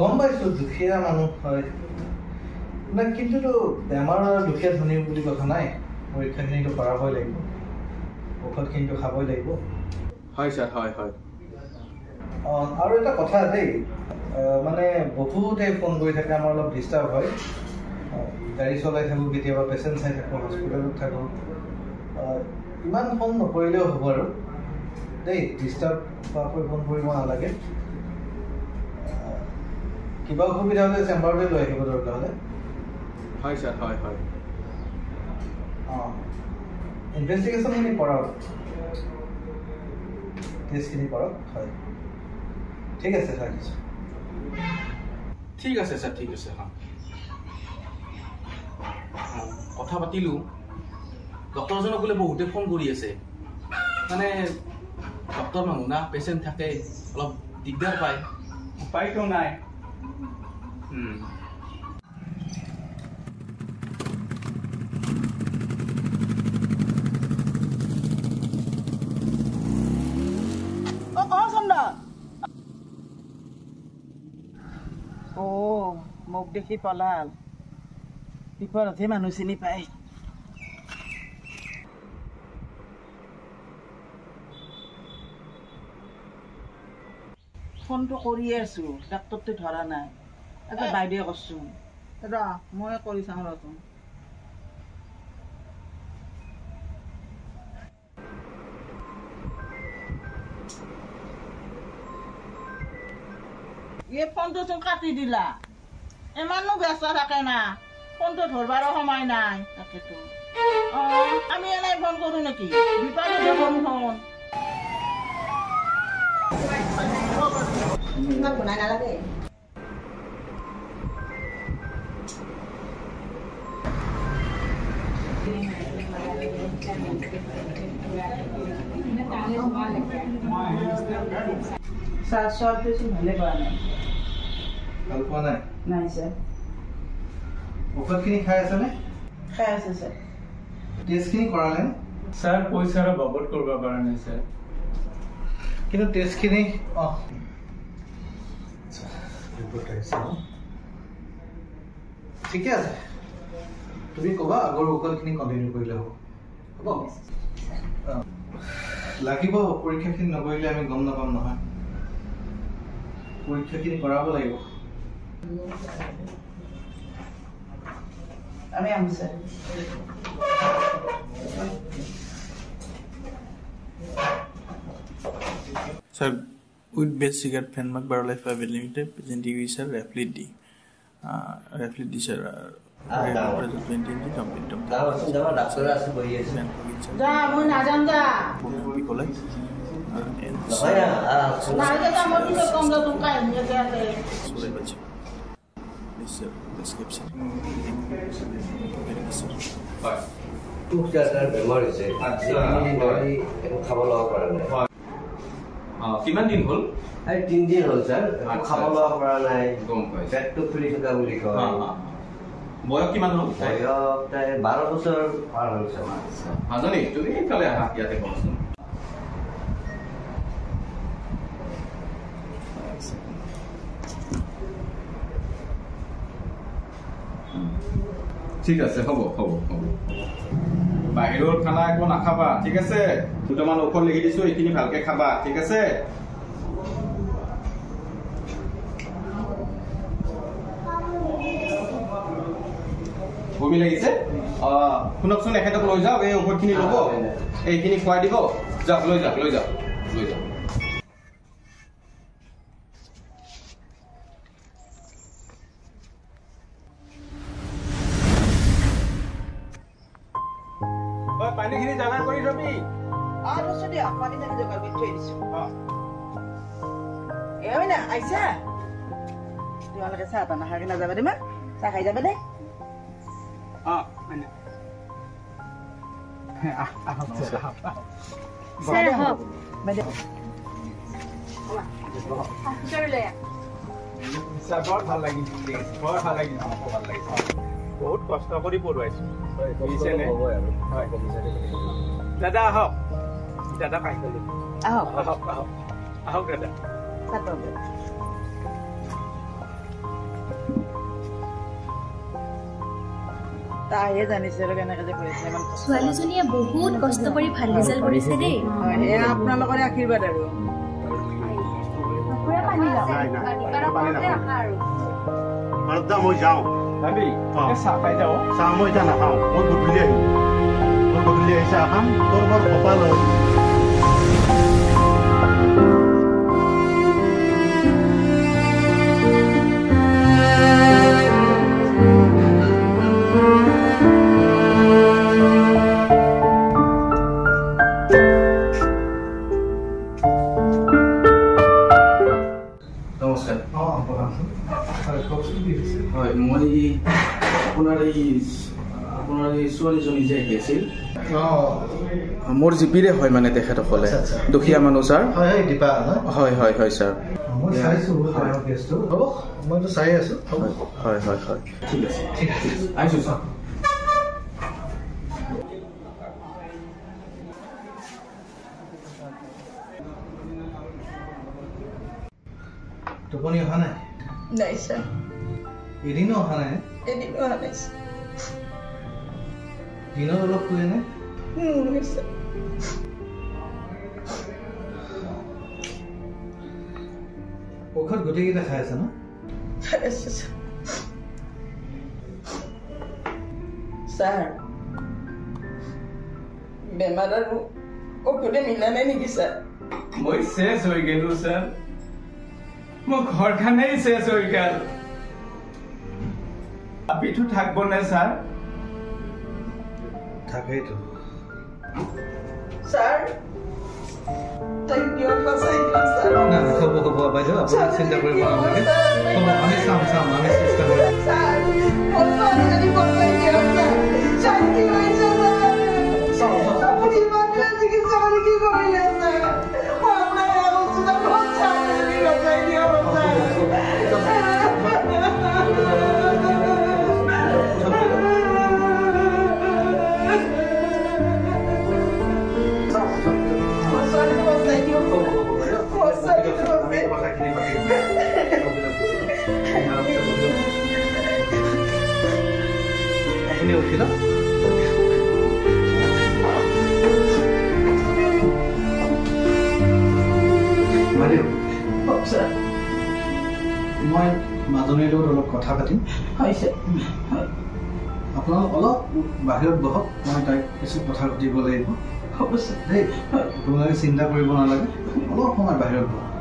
গম পাইছোঁ দুখীয়া মানুহ হয় কিন্তু বেমাৰৰ দুখীয়া ধনী বুলি কথা নাই পৰীক্ষাখিনিতো কৰাবই লাগিব ঔষধখিনিতো খাবই লাগিব হয় ছাৰ হয় হয় আৰু এটা কথা দেই মানে বহুতে ফোন কৰি থাকে আমাৰ অলপ ডিষ্টাৰ্ব হয় গাড়ী চলাই থাকোঁ কেতিয়াবা পেচেণ্ট চাই থাকোঁ হস্পিটেলত থাকোঁ ইমান ফোন নকৰিলেও হ'ব আৰু দেই ডিষ্টাৰ্ব হোৱাকৈ ফোন কৰিব নালাগে কিবা অসুবিধা হ'লে চেম্বাৰলৈ লৈ আহিব দৰকাৰ হ'লে হয় ছাৰ হয় হয় ইনভেষ্টিগেশ্যনখিনি কৰক টেষ্টখিনি কৰক হয় ঠিক আছে ৰাখিছোঁ ঠিক আছে ছাৰ ঠিক আছে কথা পাতিলোঁ ডক্টৰজনক বোলে বহুতে ফোন কৰি আছে মানে ডক্টৰ মানুহ না পেচেণ্ট থাকে অলপ দিগদাৰ পায় উপায়তো নাই মোক দেখি পলাল বিপদতহে মানুহ চিনি পায় ফোনটো কৰিয়ে আছো ডাক্তৰটো ধৰা নাই এটা বাইদেৱে কৈছো ৰ মই কৰি চাওঁ ৰচোন এই ফোনটো চোন কাটি দিলা ইমানো ব্যস্ত থাকে না ফোনটো ধৰবাৰো সময় নাই তাকেতো আমি এনেই ফোন কৰো নেকি বিপদতে ফোন বনাই নালাগে স্যাৰ সব কিছু ভালে পাওয়া নাই ভাল পোৱা নাই নাই স্যাৰ ঔষধখিনি খাই আছেনে খাই আছে স্যাৰ টেষ্টখিনি কৰালে স্যাৰ পইচাৰ বাবদ কৰিব পৰা নাই স্যাৰ কিন্তু টেষ্টখিনি ঠিকে আছে তুমি ক'বা আগৰ ঔষধখিনি কণ্টিনিউ কৰিলে হ'ব হ'ব লাগিব পৰীক্ষাখিনি নকৰিলে আমি গম নাপাম নহয় পৰীক্ষাখিনি কৰাব লাগিব আমি আম sir Sir, with best cigarette Fenmark Biolife Private Limited, presenting you sir Reflit D. Reflit D sir. কিমান দিন হ'ল 3 দিন হ'ল স্যার খাব লোৱা পৰা নাই পেটটো ফুলি থকা বুলি কয় বয়স কিমান হ'ল বয়স তাই 12 বছৰ পাৰ হৈছে হাজনি তুমি এইফালে আহা ইয়াতে কওকচোন ঠিক আছে হ'ব হ'ব হ'ব বাহিৰৰ খানা একো নাখাবা ঠিক আছে দুটামান ঔষধ লিখি দিছো এইখিনি ভালকে খাবা ঠিক আছে বমি লাগিছে শুনকচোন এখেতক লৈ যাওক এই ঔষধখিনি ল'ব এইখিনি খুৱাই দিব যাওক লৈ যাওক লৈ যাওক লৈ যাওক যোগাৰ কৰি ৰবি আৰু যদি পানী চানী যোগাৰ কৰি থৈ দিছো এই না আইছা তোমালোকে চাহ পানী নাখাকে নাযাবা দেই মা চাহ খাই যাবা দেই বহুত কষ্ট কৰি পঢ়ুৱাইছো দাদা আহক দাদা পাই গলো আহক দাদা তাইহে জানিছে কেনেকে যে কৰিছে ইমান ছোৱালীজনীয়ে বহুত কষ্ট কৰি ভাল ৰিজাল্ট কৰিছে দেই এয়া আপোনালোকৰ আশীৰ্বাদ আৰু মই যাওঁ চাহ খাই যাওঁ চাহ মই এতিয়া নাখাওঁ মই গধূলি আহিম মই গধূলি আহি চাহ খাম তোৰ বৰ কপাল হয় হয় মই আপোনাৰ এই ছোৱালীজনী যে আহি আছিল মোৰ জিপিৰে হয় মানে তেখেতসকলে দুখীয়া মানুহ ছাৰ হয় হয় হয় ছাৰ হয় হয় হয় ঠিক আছে আহিছোঁ ছাৰ টোপনি অহা নাই নাই ছাৰ এদিনো অহা নাই এদিনো অহা নাই দিনত অলপ শুয়ে নে ঔষধ গোটেইকেইটা খাই আছে ন ছাৰ বেমাৰ আৰু ঔষধে মিলা নাই নেকি ছাৰ মই শেষ হৈ গেলো ছাৰ মোৰ ঘৰখনেই শেষ হৈ গেল আপিটো থাকব নে ছাৰ থাকেইতো ছাৰ হ'ব হ'ব বাইদেউ আপুনি চিন্তা কৰিব নালাগে হ'ব আমি চাম আমি চেষ্টা মই মাজনীৰ লগত অলপ কথা পাতিম আপোনালোক অলপ বাহিৰত বহক মই তাইক কিছু কথা সুধিব লাগিব দেই আপোনালোকে চিন্তা কৰিব নালাগে অলপ সময় বাহিৰত বহক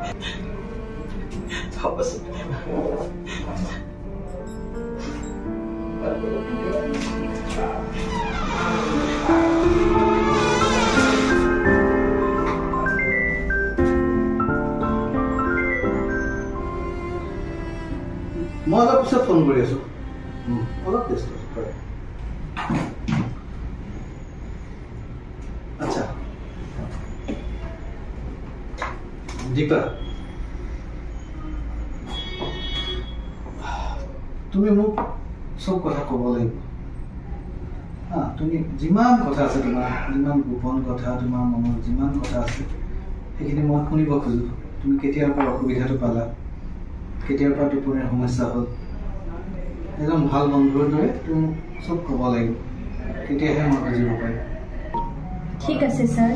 মই অলপ পিছত ফোন কৰি আছো অলপ ব্যস্ত আচ্ছা দীপা তুমি মোক চব কথা ক'ব লাগিব তুমি যিমান কথা আছে তোমাৰ যিমান গোপন কথা তোমাৰ মনৰ যিমান কথা আছে সেইখিনি মই শুনিব খোজো তুমি কেতিয়াৰ পৰা অসুবিধাটো পালা কেতিয়াৰ পৰা টোপনিৰ সমস্যা হ'ল এজন ভাল বন্ধুৰ দৰে তুমি চব ক'ব লাগিব তেতিয়াহে মই বুজিব পাৰিম ঠিক আছে ছাৰ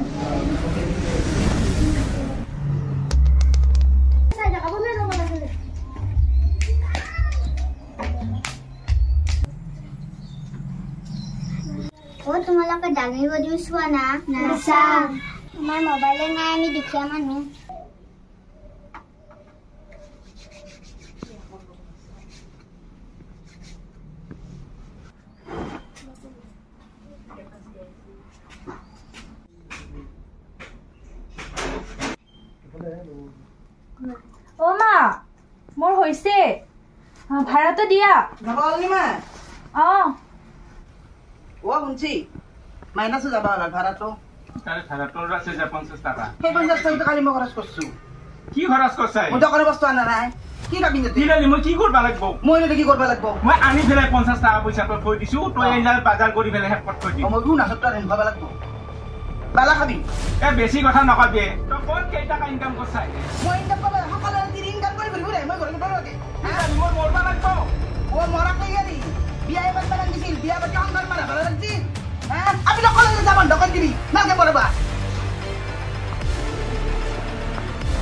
তোমালোকে দামী বডিও চোৱা না আমাৰ মোবাইলে নাই আমি দুখীয়া মানুহ অ মা মোৰ হৈছে ভাড়াটো দিয়া নকলনি মা অ শুনছি মাইনাছো যাবা অলপ ভাড়াটো ভাড়াটোৰ আছে যে 50 টাকা সেই 50 টাকা কালি মই খৰচ কৰছো কি খৰচ কৰছাই মই দোকানৰ বস্তু আনা নাই কি ভাবি নেতে মই কি কৰবা লাগব মই কি কৰবা লাগব মই আনি ফেলাই 50 টাকা পইচা তই থৈ দিছো তই এইলাৰ বাজাৰ কৰি ফেলাই হেক থৈ দি মই গুণ আছে তই খাবা লাগব বালা খাবি বেছি কথা নকবি তই কোন কেই টাকা ইনকাম কৰছাই মই ইনকাম কৰবা সকলো ইনকাম কৰি ঘুৰি ঘুৰে মই ঘৰত লাগে মই মৰবা লাগব মৰা কই গেলি বিয়া এবাৰ বানান দিছিল বিয়া বাকি সংসাৰ মাৰা ভালো লাগছি আমি নকলে যাব দোকান দিবি নাকে পড়বা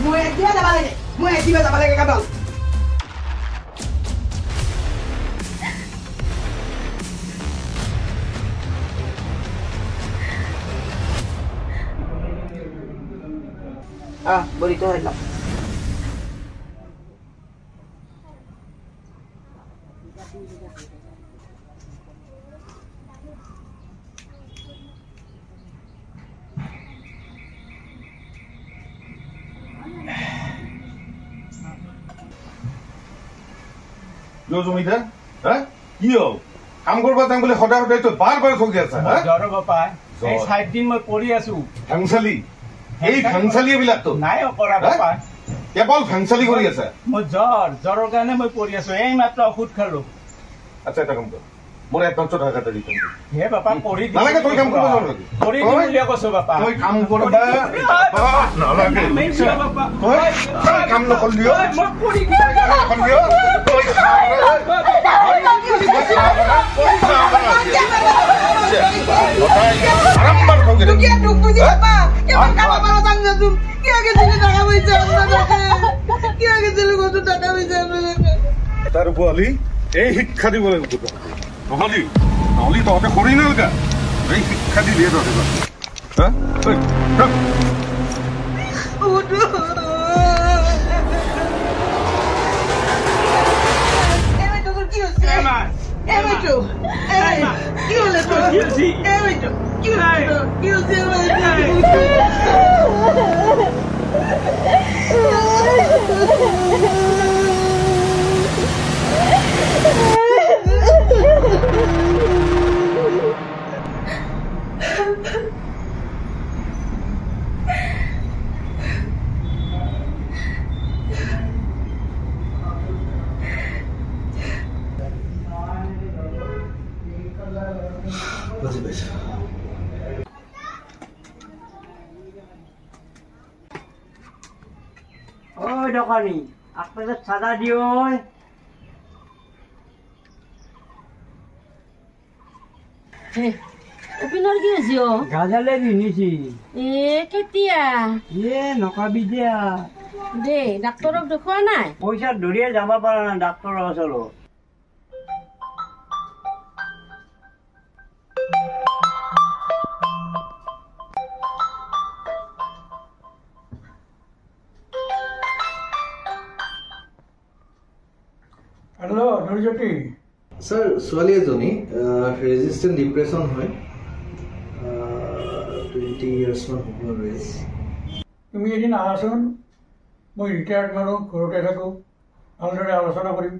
মই এতিয়া যাব লাগে কাবল বড়িটো হইল জমিদার হ্যাঁ কি হল কাম করবা যাম বলে সদায় সদায় তো বারবার ঠকি আছে জ্বৰ বাপা এই 7 দিন মই পৰি আছো ভাংচালি এই ভাংচালি বিলাক তো নাই কৰা বাপা কেৱল ভাংচালি কৰি আছে মই জ্বৰৰ কাৰণে মই পৰি আছো এই মাত্ৰ ঔষধ খালো আচ্ছা এটা কাম কৰ মোৰ একাউণ্টত টাকা দি দিম হে বাপা কৰি দি নালাগে তই কাম কৰিব নালাগে কৰি দি বুলি কৈছো বাপা তই কাম কৰবা নালাগে বাপা তই কাম নকৰলিও মই কৰি দি নকৰলিও আরামবার ঠকে কি দুঃখ বুঝি বাবা কেমন কাবা বাবা সাঙ্গ তুম কি আগে দিলে টাকা পয়সা কি আগে দিলে কত টাকা পয়সা তার বলি এই শিক্ষা দিব লাগিব নহলি নহলি তহঁতে কৰি নলগা এই শিক্ষা দি দিয়ে তহঁতে হ্যাঁ কি হলে তো কি হচ্ছে বুঝি পাইছো ওই দোকানি আপনাদের সাদা দিও অপিনৰ কি হৈছে গাজালে নিছি কেতিয়া নকাবি দিয়া দে ডাক্তৰক দেখুওৱা নাই পইচা ধৰিয়ে যাব পৰা নাই ডাক্তৰৰ ওচৰত हेलो दुर्जोटी सर ছোৱালী এজনী ৰেজিষ্টেণ্ট ডিপ্ৰেছন হয় 20 ইয়াৰ্ছ মান হ'ব ৰেজ তুমি এদিন আহাচোন মই ৰিটায়াৰ্ড মানুহ ঘৰতে থাকোঁ ভালদৰে আলোচনা কৰিম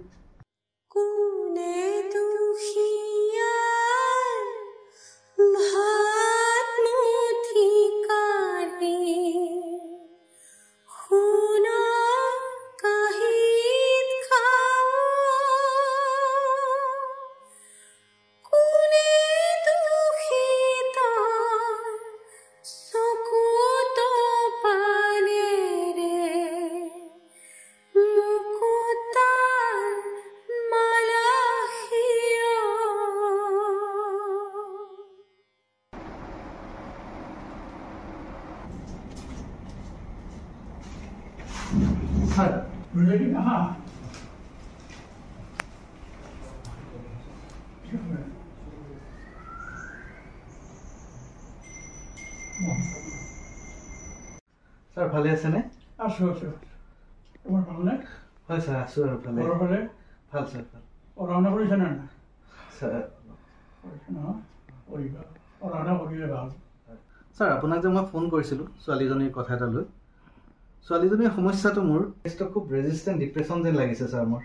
सर दुर्जोटी हाँ सर ভালে আছে নে আছো আছো তোমাৰ ভালনে হয় স্যাৰ আছো আৰু ভালে ঘৰৰ ফালে ভাল স্যাৰ পঢ়া শুনা কৰিছা নে নাই স্যাৰ কৰিবা পঢ়া শুনা কৰিলে ভাল স্যাৰ আপোনাক যে মই ফোন কৰিছিলোঁ ছোৱালীজনীৰ কথা এটা লৈ ছোৱালীজনীৰ সমস্যাটো মোৰ খুব ৰেজিষ্টেণ্ট ডিপ্ৰেশ্যন যেন লাগিছে ছাৰ মোৰ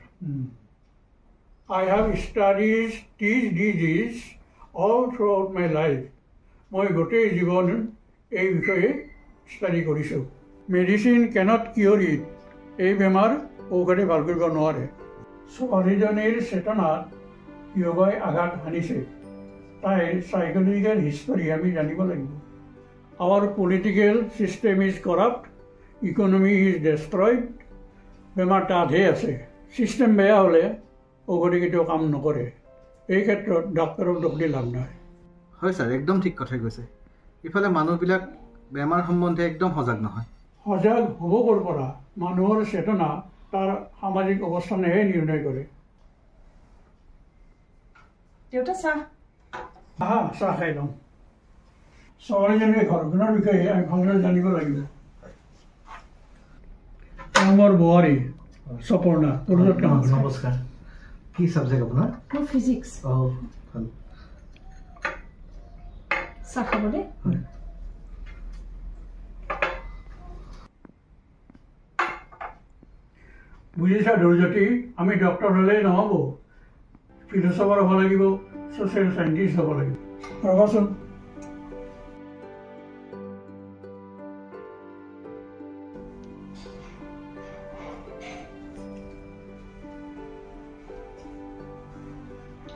I have studied these diseases all throughout my life. মই গোটেই জীৱন এই বিষয়ে ষ্টাডি কৰিছোঁ মেডিচিন কেনট কিয়ৰ ইট এই বেমাৰ ঔষধে ভাল কৰিব নোৱাৰে ছোৱালীজনীৰ চেতনাত কিয়বাই আঘাত সানিছে তাইৰ চাইকলজিকেল হিষ্টৰী আমি জানিব লাগিব our political system is corrupt economy is destroyed বেমাৰ তাতহে আছে চিষ্টেম বেয়া হ'লে ঔষধে কেতিয়াও কাম নকৰে এই ক্ষেত্ৰত ডাক্তৰক দোষ দি লাভ নাই হয় ছাৰ একদম ঠিক কথাই কৈছে ইফালে মানুহবিলাক বেমাৰ সম্বন্ধে একদম সজাগ নহয় সজাগ হ'ব ক'ৰ পৰা মানুহৰ চেতনা তাৰ সামাজিক অৱস্থানেহে নিৰ্ণয় কৰে দেউতা চাহ চাহ খাই লওঁ ছোৱালীজনীৰ ঘৰখনৰ বিষয়ে আমি ভালদৰে জানিব লাগিব মোৰ বোৱাৰী সপৰ্ণা কলেজত কাম কৰে নমস্কাৰ কি সাবজেক্ট আপোনাৰ মোৰ ফিজিক্স ভাল চাহ খাব দে বুজিছা দুৰ্জ্যোতি আমি ডক্টৰ হ'লেই নহ'ব ফিলচফাৰ হ'ব লাগিব ছ'চিয়েল চাইণ্টিষ্ট হ'ব লাগিব ৰ'বাচোন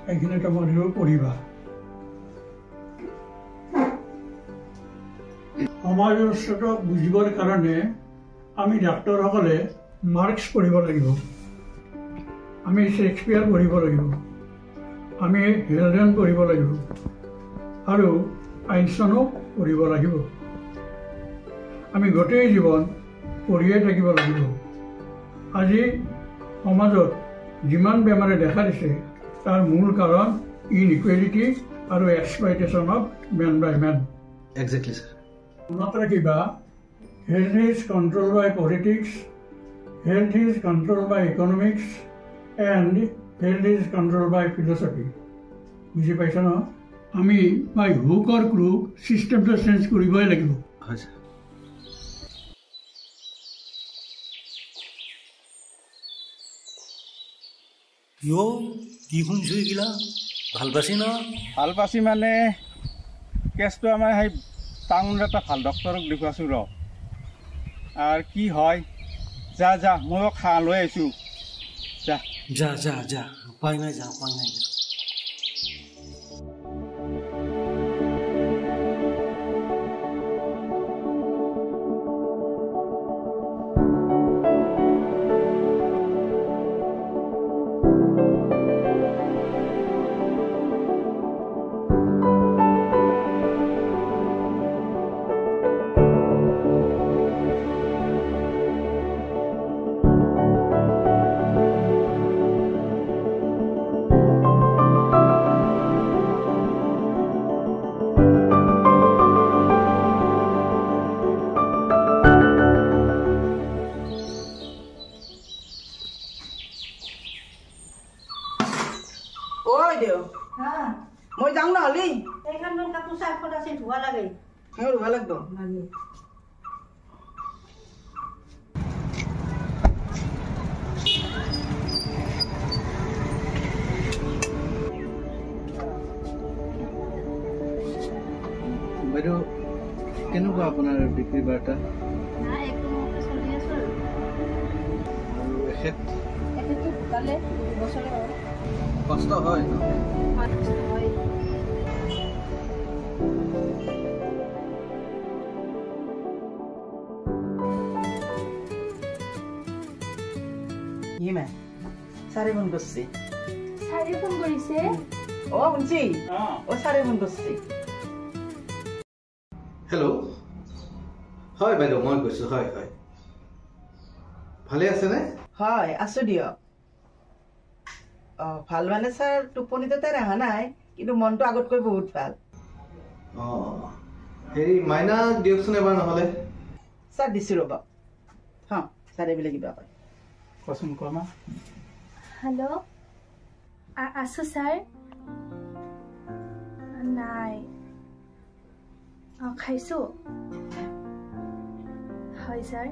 এইখিনি তোমালোকেও পঢ়িবা সমাজ ব্যৱস্থাটোক বুজিবৰ কাৰণে আমি ডাক্তৰসকলে মাৰ্কছ পঢ়িব লাগিব আমি শ্বেক্সপিয়াৰ পঢ়িব লাগিব আমি হেলডেন পঢ়িব লাগিব আৰু আইনষ্টাইনো পঢ়িব লাগিব আমি গোটেই জীৱন পঢ়িয়ে থাকিব লাগিব আজি সমাজত যিমান বেমাৰে দেখা দিছে তাৰ মূল কাৰণ ইনইকুৱেলিটি আৰু exploitation of men by men exactly sir মনত ৰাখিবা health is control by politics health is control by economics and health is control by philosophy বুজি পাইছা ন আমি বাই হুক অৰ ক্ৰুক চিষ্টেমটো চেঞ্জ কৰিবই লাগিব হয় ছাৰ কি শুনছো এইগিলা ভাল পাইছি ন ভাল পাইছি মানে কেছটো আমাৰ সেই টাউনত এটা ভাল ডক্টৰক দেখুৱাইছোঁ ৰ আৰু কি হয় যা যা ময়ো খা লৈ আহিছোঁ যা যা যা যা উপায় নাই যা উপায় নাই যা মই যাওঁ নহ'লি এইখন কাপোৰ চাৰ্ফত আছে ধোৱা লাগে ধোৱা লাগব বাইদেউ কেনেকুৱা আপোনাৰ বিক্ৰী বাৰ্তা আৰু এখেত কষ্ট হয় ছাৰে ফোন কৰিছে ছাৰে ফোন কৰিছে শুনছি ছাৰে ফোন কৰিছে হেল্ল' হয় বাইদেউ মই কৈছোঁ হয় হয় ভালে আছেনে হয় আছোঁ দিয়ক ভাল মানে ছাৰ টোপনিটো তাই অহা নাই কিন্তু মনটো আগতকৈ বহুত ভাল হেৰি মাইনাক দিয়কচোন এবাৰ নহ'লে ছাৰ দিছোঁ ৰ'ব ছাৰে বোলে কিবা কয় কচোন কোৱা হেল্ল' আছোঁ ছাৰ নাই খাইছোঁ হয় ছাৰ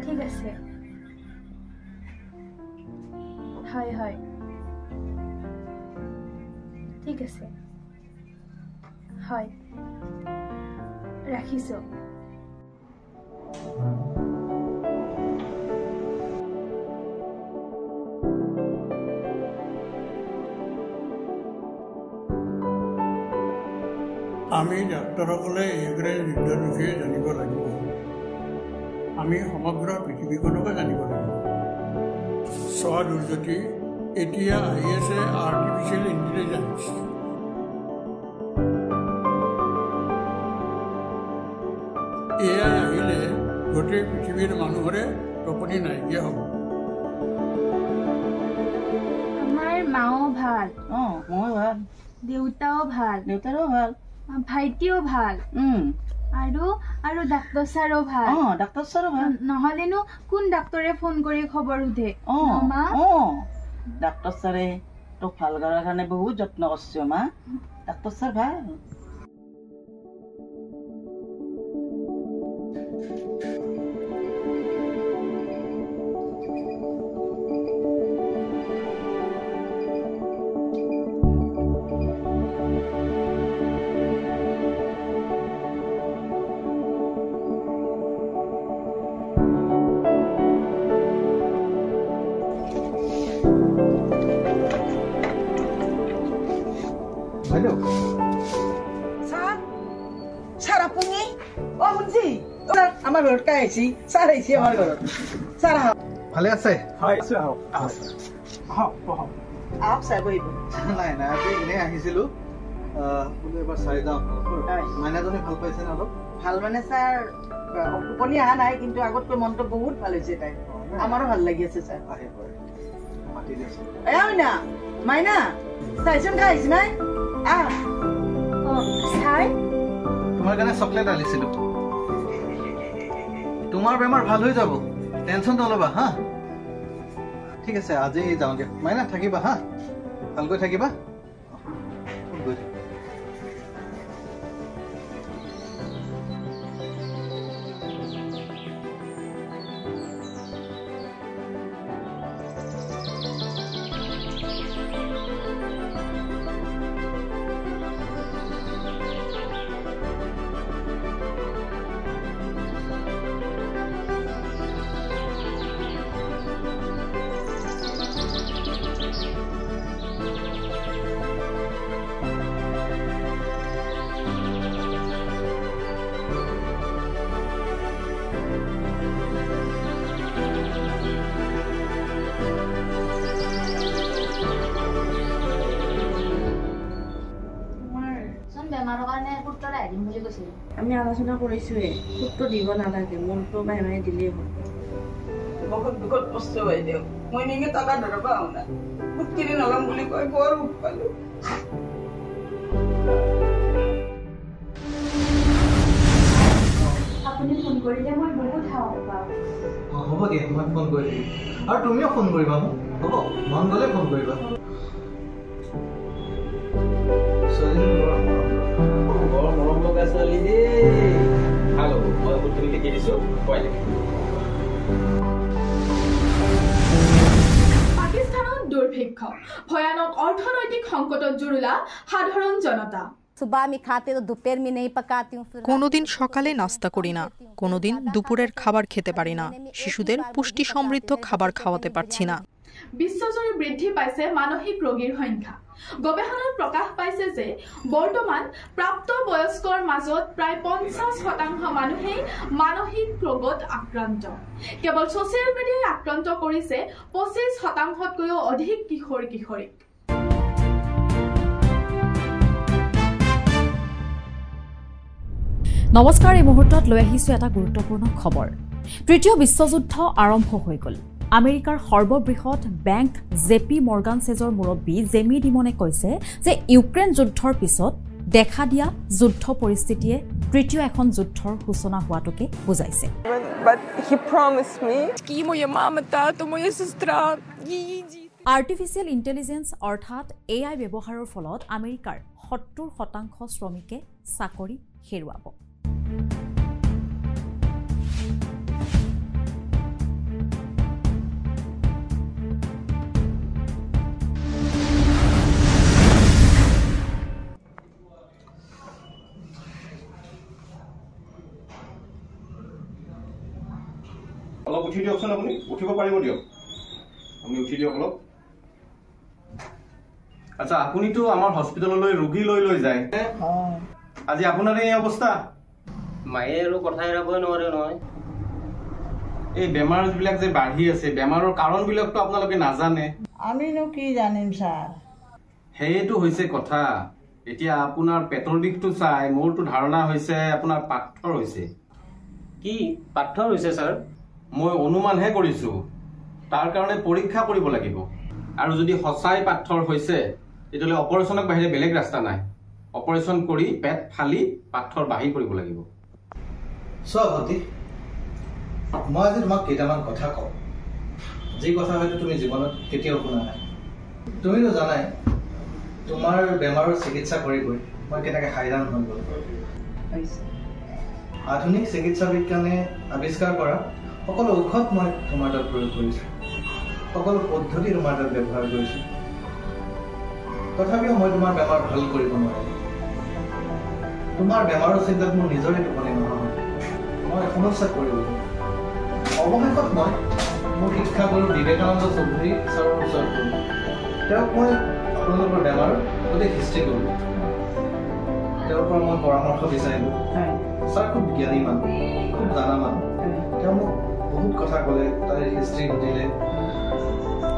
ঠিক আছে হয় হয় ঠিক আছে হয় ৰাখিছো আমি ডাক্তৰসকলে ইউক্ৰেইন যুদ্ধৰ বিষয়ে জানিব লাগিব আমি সমগ্ৰ পৃথিৱীখনকে জানিব লাগিব চোৱা দুৰ্জ্যোতি এতিয়া আহি আছে আৰ্টিফিচিয়েল ইণ্টেলিজেঞ্চ এয়াই আহিলে গোটেই পৃথিৱীৰ মানুহৰে টোপনি নাইকিয়া হ'ব আমাৰ মাও ভাল মই ভাল দেউতাও ভাল দেউতাৰো ভাল ভাইটিও ভাল আৰু আৰু ডাক্তৰ ছাৰো ভাল ডাক্তৰ ছাৰো ভাল নহলেনো কোন ডাক্তৰে ফোন কৰি খবৰ সোধে ডাক্তৰ ছাৰে তোক ভাল কৰাৰ কাৰণে বহুত যত্ন কৰিছো মা ডাক্তৰ ছাৰ ভাল আমাৰ ঘৰত কাই আহিছি ছাৰ আহিছি আমাৰ ঘৰত ছাৰ আহক ভালে আছে আহক ছাৰ বহিব নাই নাই আজি এনেই আহিছিলো বোলো এবাৰ চাই যাওঁ মাইনাজনী ভাল পাইছে নে অলপ ভাল মানে ছাৰ টোপনি অহা নাই কিন্তু আগতকৈ মনটো বহুত ভাল হৈছে তাই আমাৰো ভাল লাগি আছে ছাৰ মাতি দিছো মাইনা মাইনা চাইচোন খাই আহিছি নাই ছাৰ তোমাৰ কাৰণে চকলেট আনিছিলো তোমাৰ বেমাৰ ভাল হৈ যাব টেনচন নলবা হা ঠিক আছে আজি যাওঁ দিয়া মাইনা থাকিবা হা ভালকৈ থাকিবা আমি আলোচনা কৰিছোৱে খুবটো দিব নালাগে মনটো মাহে মাহে দিলেই হ'ল বহুত দুখত কষ্ট হৈ দিয়ক মই নেকি টকা ধৰব আহো না বহুত কিনি নলম বুলি কৈ বৰ সুখ পালো আপুনি ফোন কৰিলে মই বহুত সাহস পাওঁ হ'ব দিয়া মই ফোন কৰি দিম আৰু তুমিও ফোন কৰিবা মোক হ'ব মন গ'লে ফোন কৰিবা মৰম লগা ছোৱালী দেই ভাল হ'ব মই তুমি লিখি দিছো খুৱাই দিম পাকিস্তানত দুৰ্ভিক্ষ ভয়ানক অৰ্থনৈতিক সংকটত জুৰুলা সাধাৰণ জনতা কোনোদিন সকালে নাস্তা করি না কোনোদিন দুপুরের খাবার খেতে পারি না শিশুদের পুষ্টি সমৃদ্ধ খাবার খাওয়াতে পারছি না বিশ্বজুৰি বৃদ্ধি পাইছে মানসিক ৰোগীৰ সংখ্যা গৱেষণাত প্ৰকাশ পাইছে যে বৰ্তমান প্ৰাপ্তবয়স্কৰ মাজত প্ৰায় 50% মানুহেই মানসিক ৰোগত আক্ৰান্ত কেৱল ছ'চিয়েল মিডিয়াই আক্ৰান্ত কৰিছে 25%তকৈও অধিক কিশোৰ কিশোৰীক নমস্কাৰ এই মুহূৰ্তত লৈ আহিছো এটা গুৰুত্বপূৰ্ণ খবৰ তৃতীয় বিশ্বযুদ্ধ আৰম্ভ হৈ গ'ল আমেৰিকাৰ সৰ্ববৃহৎ বেংক জেপি মৰ্গান চেজৰ মুৰব্বী জেমি ডিমনে কৈছে যে ইউক্ৰেইন যুদ্ধৰ পিছত দেখা দিয়া যুদ্ধ পৰিস্থিতিয়ে তৃতীয় এখন যুদ্ধৰ সূচনা হোৱাটোকে বুজাইছে আৰ্টিফিচিয়েল ইণ্টেলিজেন্স অৰ্থাৎ AI ব্যৱহাৰৰ ফলত আমেৰিকাৰ 70% শ্ৰমিকে চাকৰি হেৰুৱাব অলপ উঠি দিয়কচোন আপুনি উঠিব পাৰিব দিয়ক আপুনি উঠি দিয়ক অলপ আচ্ছা আপুনিতো আমাৰ হস্পিটেললৈ ৰোগী লৈ যায় আজি আপোনাৰ এই অৱস্থা মায়ে আৰু কথা এৰাবই নোৱাৰে নহয় এই বেমাৰবিলাক যে বাঢ়ি আছে বেমাৰৰ কাৰণবিলাকতো আপোনালোকে নাজানে আমিনো কি জানিম ছাৰ সেইটো হৈছে কথা এতিয়া আপোনাৰ পেটৰ বিষটো চাই মোৰতো ধাৰণা হৈছে আপোনাৰ পাথৰ হৈছে কি পাথৰ হৈছে ছাৰ মই অনুমানহে কৰিছো তাৰ কাৰণে পৰীক্ষা কৰিব লাগিব আৰু যদি সঁচাই পাথৰ হৈছে তেতিয়াহ'লে অপাৰেশ্যনৰ বাহিৰে বেলেগ ৰাস্তা নাই অপাৰেশ্যন কৰি পেট ফালি পাথৰ বাহিৰ কৰিব লাগিব চোৱা ভণ্টি মই আজি তোমাক কেইটামান কথা কওঁ যি কথা হয়তো তুমি জীৱনত কেতিয়াও শুনা নাই তুমিতো জানাই তোমাৰ বেমাৰৰ চিকিৎসা কৰি মই কেনেকৈ হাইৰাণ হৈ গ'লো আধুনিক চিকিৎসা বিজ্ঞানে আৱিষ্কাৰ কৰা সকলো ঔষধ মই তোমাৰ তাত প্ৰয়োগ কৰিছোঁ সকলো পদ্ধতি তোমাৰ তাত ব্যৱহাৰ কৰিছোঁ তথাপিও মই তোমাৰ বেমাৰ ভাল কৰিব নোৱাৰিম তোমাৰ বেমাৰৰ চিন্তাত মোৰ নিজৰে টোপনি নহয় মই সমস্যাত পৰিব অৱশেষত মই মোৰ শিক্ষাগুৰু বিবেকানন্দ চৌধুৰী ছাৰৰ ওচৰত গ'লোঁ তেওঁক মই আপোনালোকৰ বেমাৰ গোটেই হিষ্ট্ৰী কৰিলোঁ তেওঁৰ পৰা মই পৰামৰ্শ বিচাৰিলোঁ ছাৰ খুব জ্ঞানী মানুহ খুব জানা মানুহ তেওঁ মোক বহুত কথা ক'লে তাৰে হিষ্ট্ৰী সুধিলে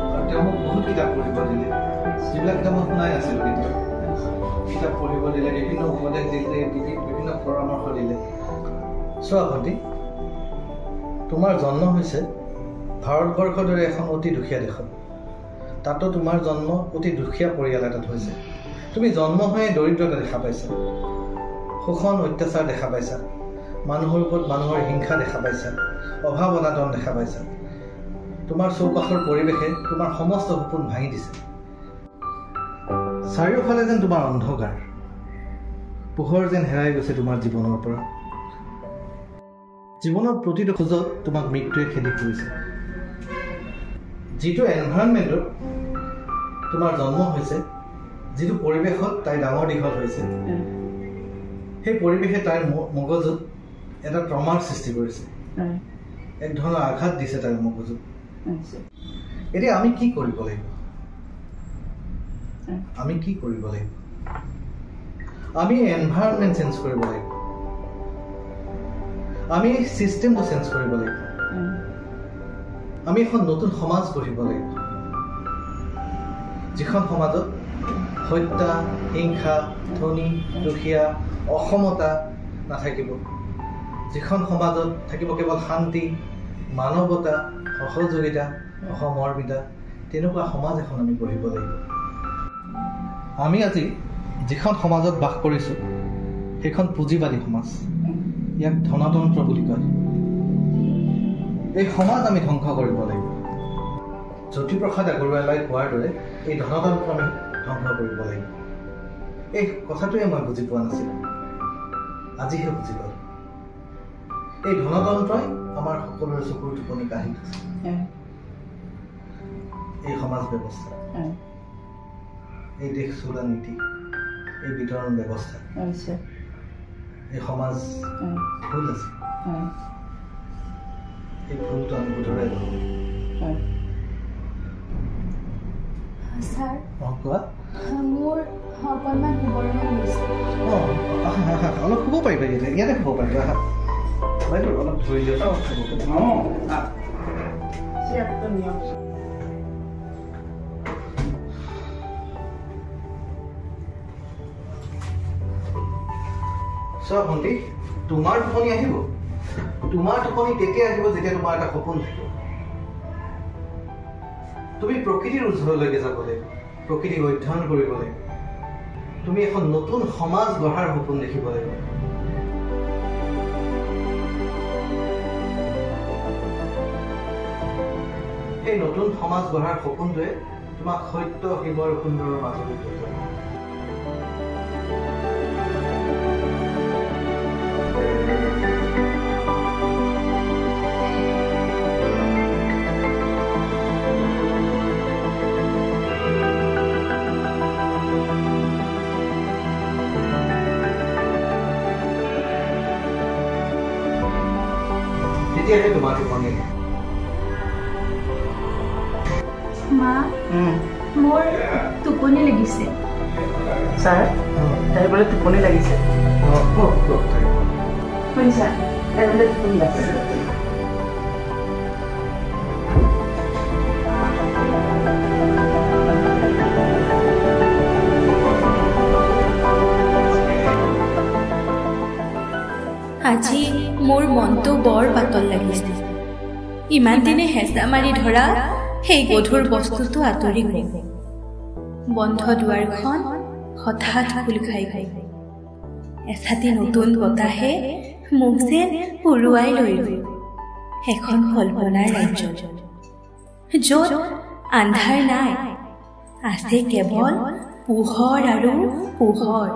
আৰু তেওঁ মোক বহুত কিতাপ পঢ়িব দিলে যিবিলাক কিতাপ মই শুনাই নাছিলোঁ কেতিয়াও কিতাপ পঢ়িব দিলে বিভিন্ন উপদেশ দিলে বিভিন্ন পৰামৰ্শ দিলে চোৱা ভণ্টি তোমাৰ জন্ম হৈছে ভাৰতবৰ্ষৰ দৰে এখন অতি দুখীয়া দেশত তাতো তোমাৰ জন্ম অতি দুখীয়া পৰিয়াল এটাত হৈছে তুমি জন্ম হৈয়ে দৰিদ্ৰতা দেখা পাইছা শোষণ অত্যাচাৰ দেখা পাইছা মানুহৰ ওপৰত মানুহৰ হিংসা দেখা পাইছা অভাৱ অনাটন দেখা পাইছা তোমাৰ চৌপাশৰ পৰিৱেশে তোমাৰ সমস্ত সপোন ভাঙি দিছে চাৰিওফালে যেন তোমাৰ অন্ধকাৰ পোহৰ যেন হেৰাই গৈছে তোমাৰ জীৱনৰ পৰা জীৱনৰ প্ৰতিটো খোজত তোমাক মৃত্যুৱে খেদি ফুৰিছে যিটো এনভাইৰনমেণ্টত তোমাৰ জন্ম হৈছে যিটো পৰিৱেশত তাই ডাঙৰ দীঘল হৈছে সেই পৰিৱেশে তাইৰ মগজুত এটা ট্ৰমাৰ সৃষ্টি কৰিছে এক ধৰণৰ আঘাত দিছে তাইৰ মগজুত এতিয়া আমি কি কৰিব লাগিব আমি এনভাইৰনমেণ্ট চেঞ্জ কৰিব লাগিব আমি চিষ্টেমটো চেঞ্জ কৰিব লাগিব আমি এখন নতুন সমাজ গঢ়িব লাগিব যিখন সমাজত হত্যা হিংসা ধনী দুখীয়া অসমতা নাথাকিব যিখন সমাজত থাকিব কেৱল শান্তি মানৱতা সহযোগিতা অসমৰ্মিতা তেনেকুৱা সমাজ এখন আমি গঢ়িব লাগিব আমি আজি যিখন সমাজত বাস কৰিছোঁ সেইখন পুঁজিবাদী সমাজ ইয়াক ধনতন্ত্ৰ বুলি কয় এই সমাজ আমি ধ্বংস কৰিব লাগিব জ্যোতিপ্ৰসাদ আগৰৱালাই কোৱাৰ দৰে এই ধনতন্ত্ৰ আমি ধ্বংস কৰিব লাগিব এই কথাটোৱে মই বুজি পোৱা নাছিলোঁ আজিহে বুজি পালোঁ এই ধনতন্ত্ৰই আমাৰ সকলোৰে চকুৰ টোপনি কাঢ়ি থৈছে এই সমাজ ব্যৱস্থা এই দেশ চলোৱা নীতি এই বিতৰণ ব্যৱস্থা এই সমাজ ভুল আছে এই ভুলটো আমি শুধৰাই ল'ব ছাৰ কোৱা মোৰ অকণমান শুবৰ মন গৈছে অলপ শুব পাৰিবা ইয়াতে শুব পাৰিবা বাইদেউ অলপ ধৰি দিয়ক চোৱা ভণ্টি তোমাৰ টোপনি আহিব তোমাৰ টোপনি তেতিয়া আহিব যেতিয়া তোমাৰ এটা সপোন থাকিব তুমি প্ৰকৃতিৰ ওচৰলৈকে যাব লাগিব প্ৰকৃতিক অধ্যয়ন কৰিব লাগিব তুমি এখন নতুন সমাজ গঢ়াৰ সপোন দেখিব লাগিব সেই নতুন সমাজ গঢ়াৰ সপোনটোৱে তোমাক সত্য শিৱৰ সুন্দৰৰ মাজলৈ লৈ যাব তেতিয়াহে তোমাৰ টোপনি মা মোৰ টোপনি লাগিছে ছাৰ তাই বোলে টোপনি লাগিছে শুনিছা তাই বোলে টোপনি লাগিছে আজি মোৰ মনটো বৰ পাতল লাগিছে ইমান দিনে হেঁচা মাৰি ধৰা সেই গধুৰ বস্তুটো আঁতৰি গ'ল বন্ধ দুৱাৰখন হঠাৎ খোল খাই গ'ল এছাতি নতুন বতাহে মোক যেন উৰুৱাই লৈ গ'ল এখন কল্পনাৰ ৰাজ্যত য'ত আন্ধাৰ নাই আছে কেৱল পোহৰ আৰু পোহৰ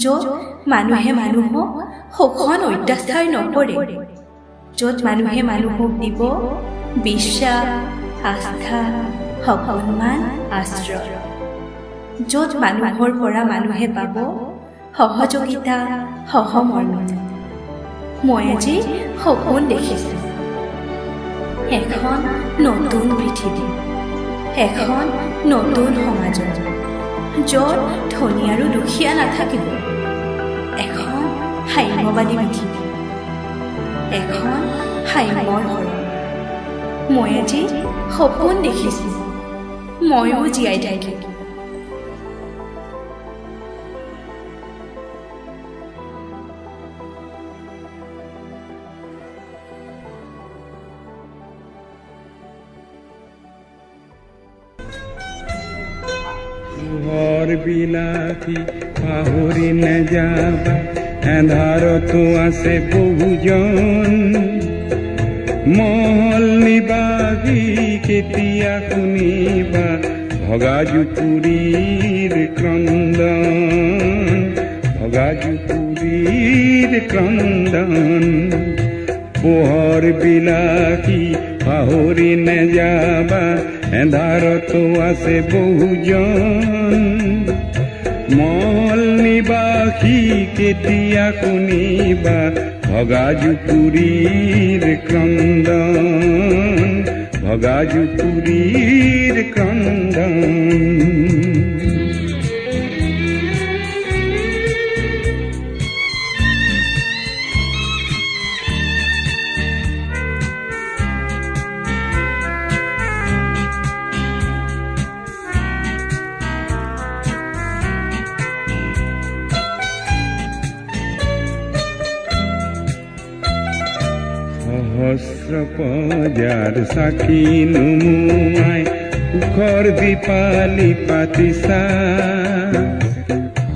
য'ত মানুহে মানুহক শোষণ অত্যাচাৰ নকৰে য'ত মানুহে মানুহক দিব বিশ্বাস আস্থা সন্মান আশ্ৰয় য'ত মানুহৰ পৰা মানুহে পাব সহযোগিতা সহমৰ্মিতা মই আজি সপোন দেখিছোঁ এখন নতুন পৃথিৱী এখন নতুন সমাজত য'ত ধনী আৰু দুখীয়া নাথাকিব এখন সাম্যবাদী পৃথিৱী এখন সাম্যৰ ঘৰ মই আজি সপোন দেখিছোঁ ময়ো জীয়াই থাকিম ঘৰ বিলাসী পাহৰি নেযাবা এন্ধাৰতো আছে বহুজন মহল নিবাসী কেতিয়া শুনিবা ভগা জুপুৰীৰ ক্ৰন্দন ভগা জুপুৰীৰ ক্ৰন্দন পোহৰ বিলাসী পাহৰি নেযাবা এন্ধাৰতো আছে বহুজন মহল নিবাসী কেতিয়া শুনিবা ভগা জুপুৰীৰ ক্ৰন্দন ভগা জুপুৰীৰ ক্ৰন্দন সহস্ৰ পজাৰ চাকি নুমুৱাই সুখৰ দীপালি পাতিছা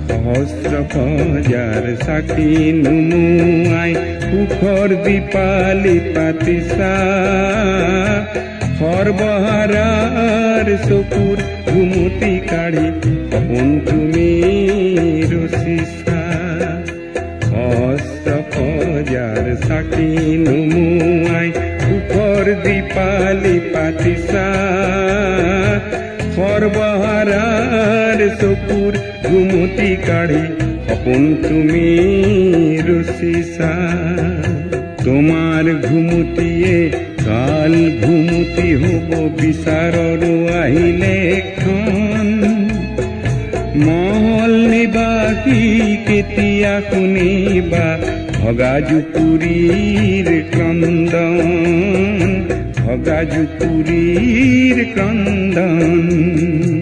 সহস্ৰ পজাৰ চাকি নুমুৱাই সুখৰ দীপালি পাতিছা সৰ্বহাৰাৰ চকুৰ ঘুমুটি কাঢ়ি সপোন তুমি ৰচিছা সহস্ৰ পজাৰ চাকি নুমুৱাই সুখৰ দীপালি পাতিছা সৰ্বহাৰাৰ চকুৰ ঘুমুটি কাঢ়ি সপোন তুমি ৰচিছা তোমাৰ ঘুমুটিয়ে কাল ঘুমুটি হ'ব বিচাৰৰো আহিলে খন মহল নিবাসী কেতিয়া শুনিবা ভগা জুপুৰীৰ ক্ৰন্দন ভগা জুপুৰীৰ ক্ৰন্দন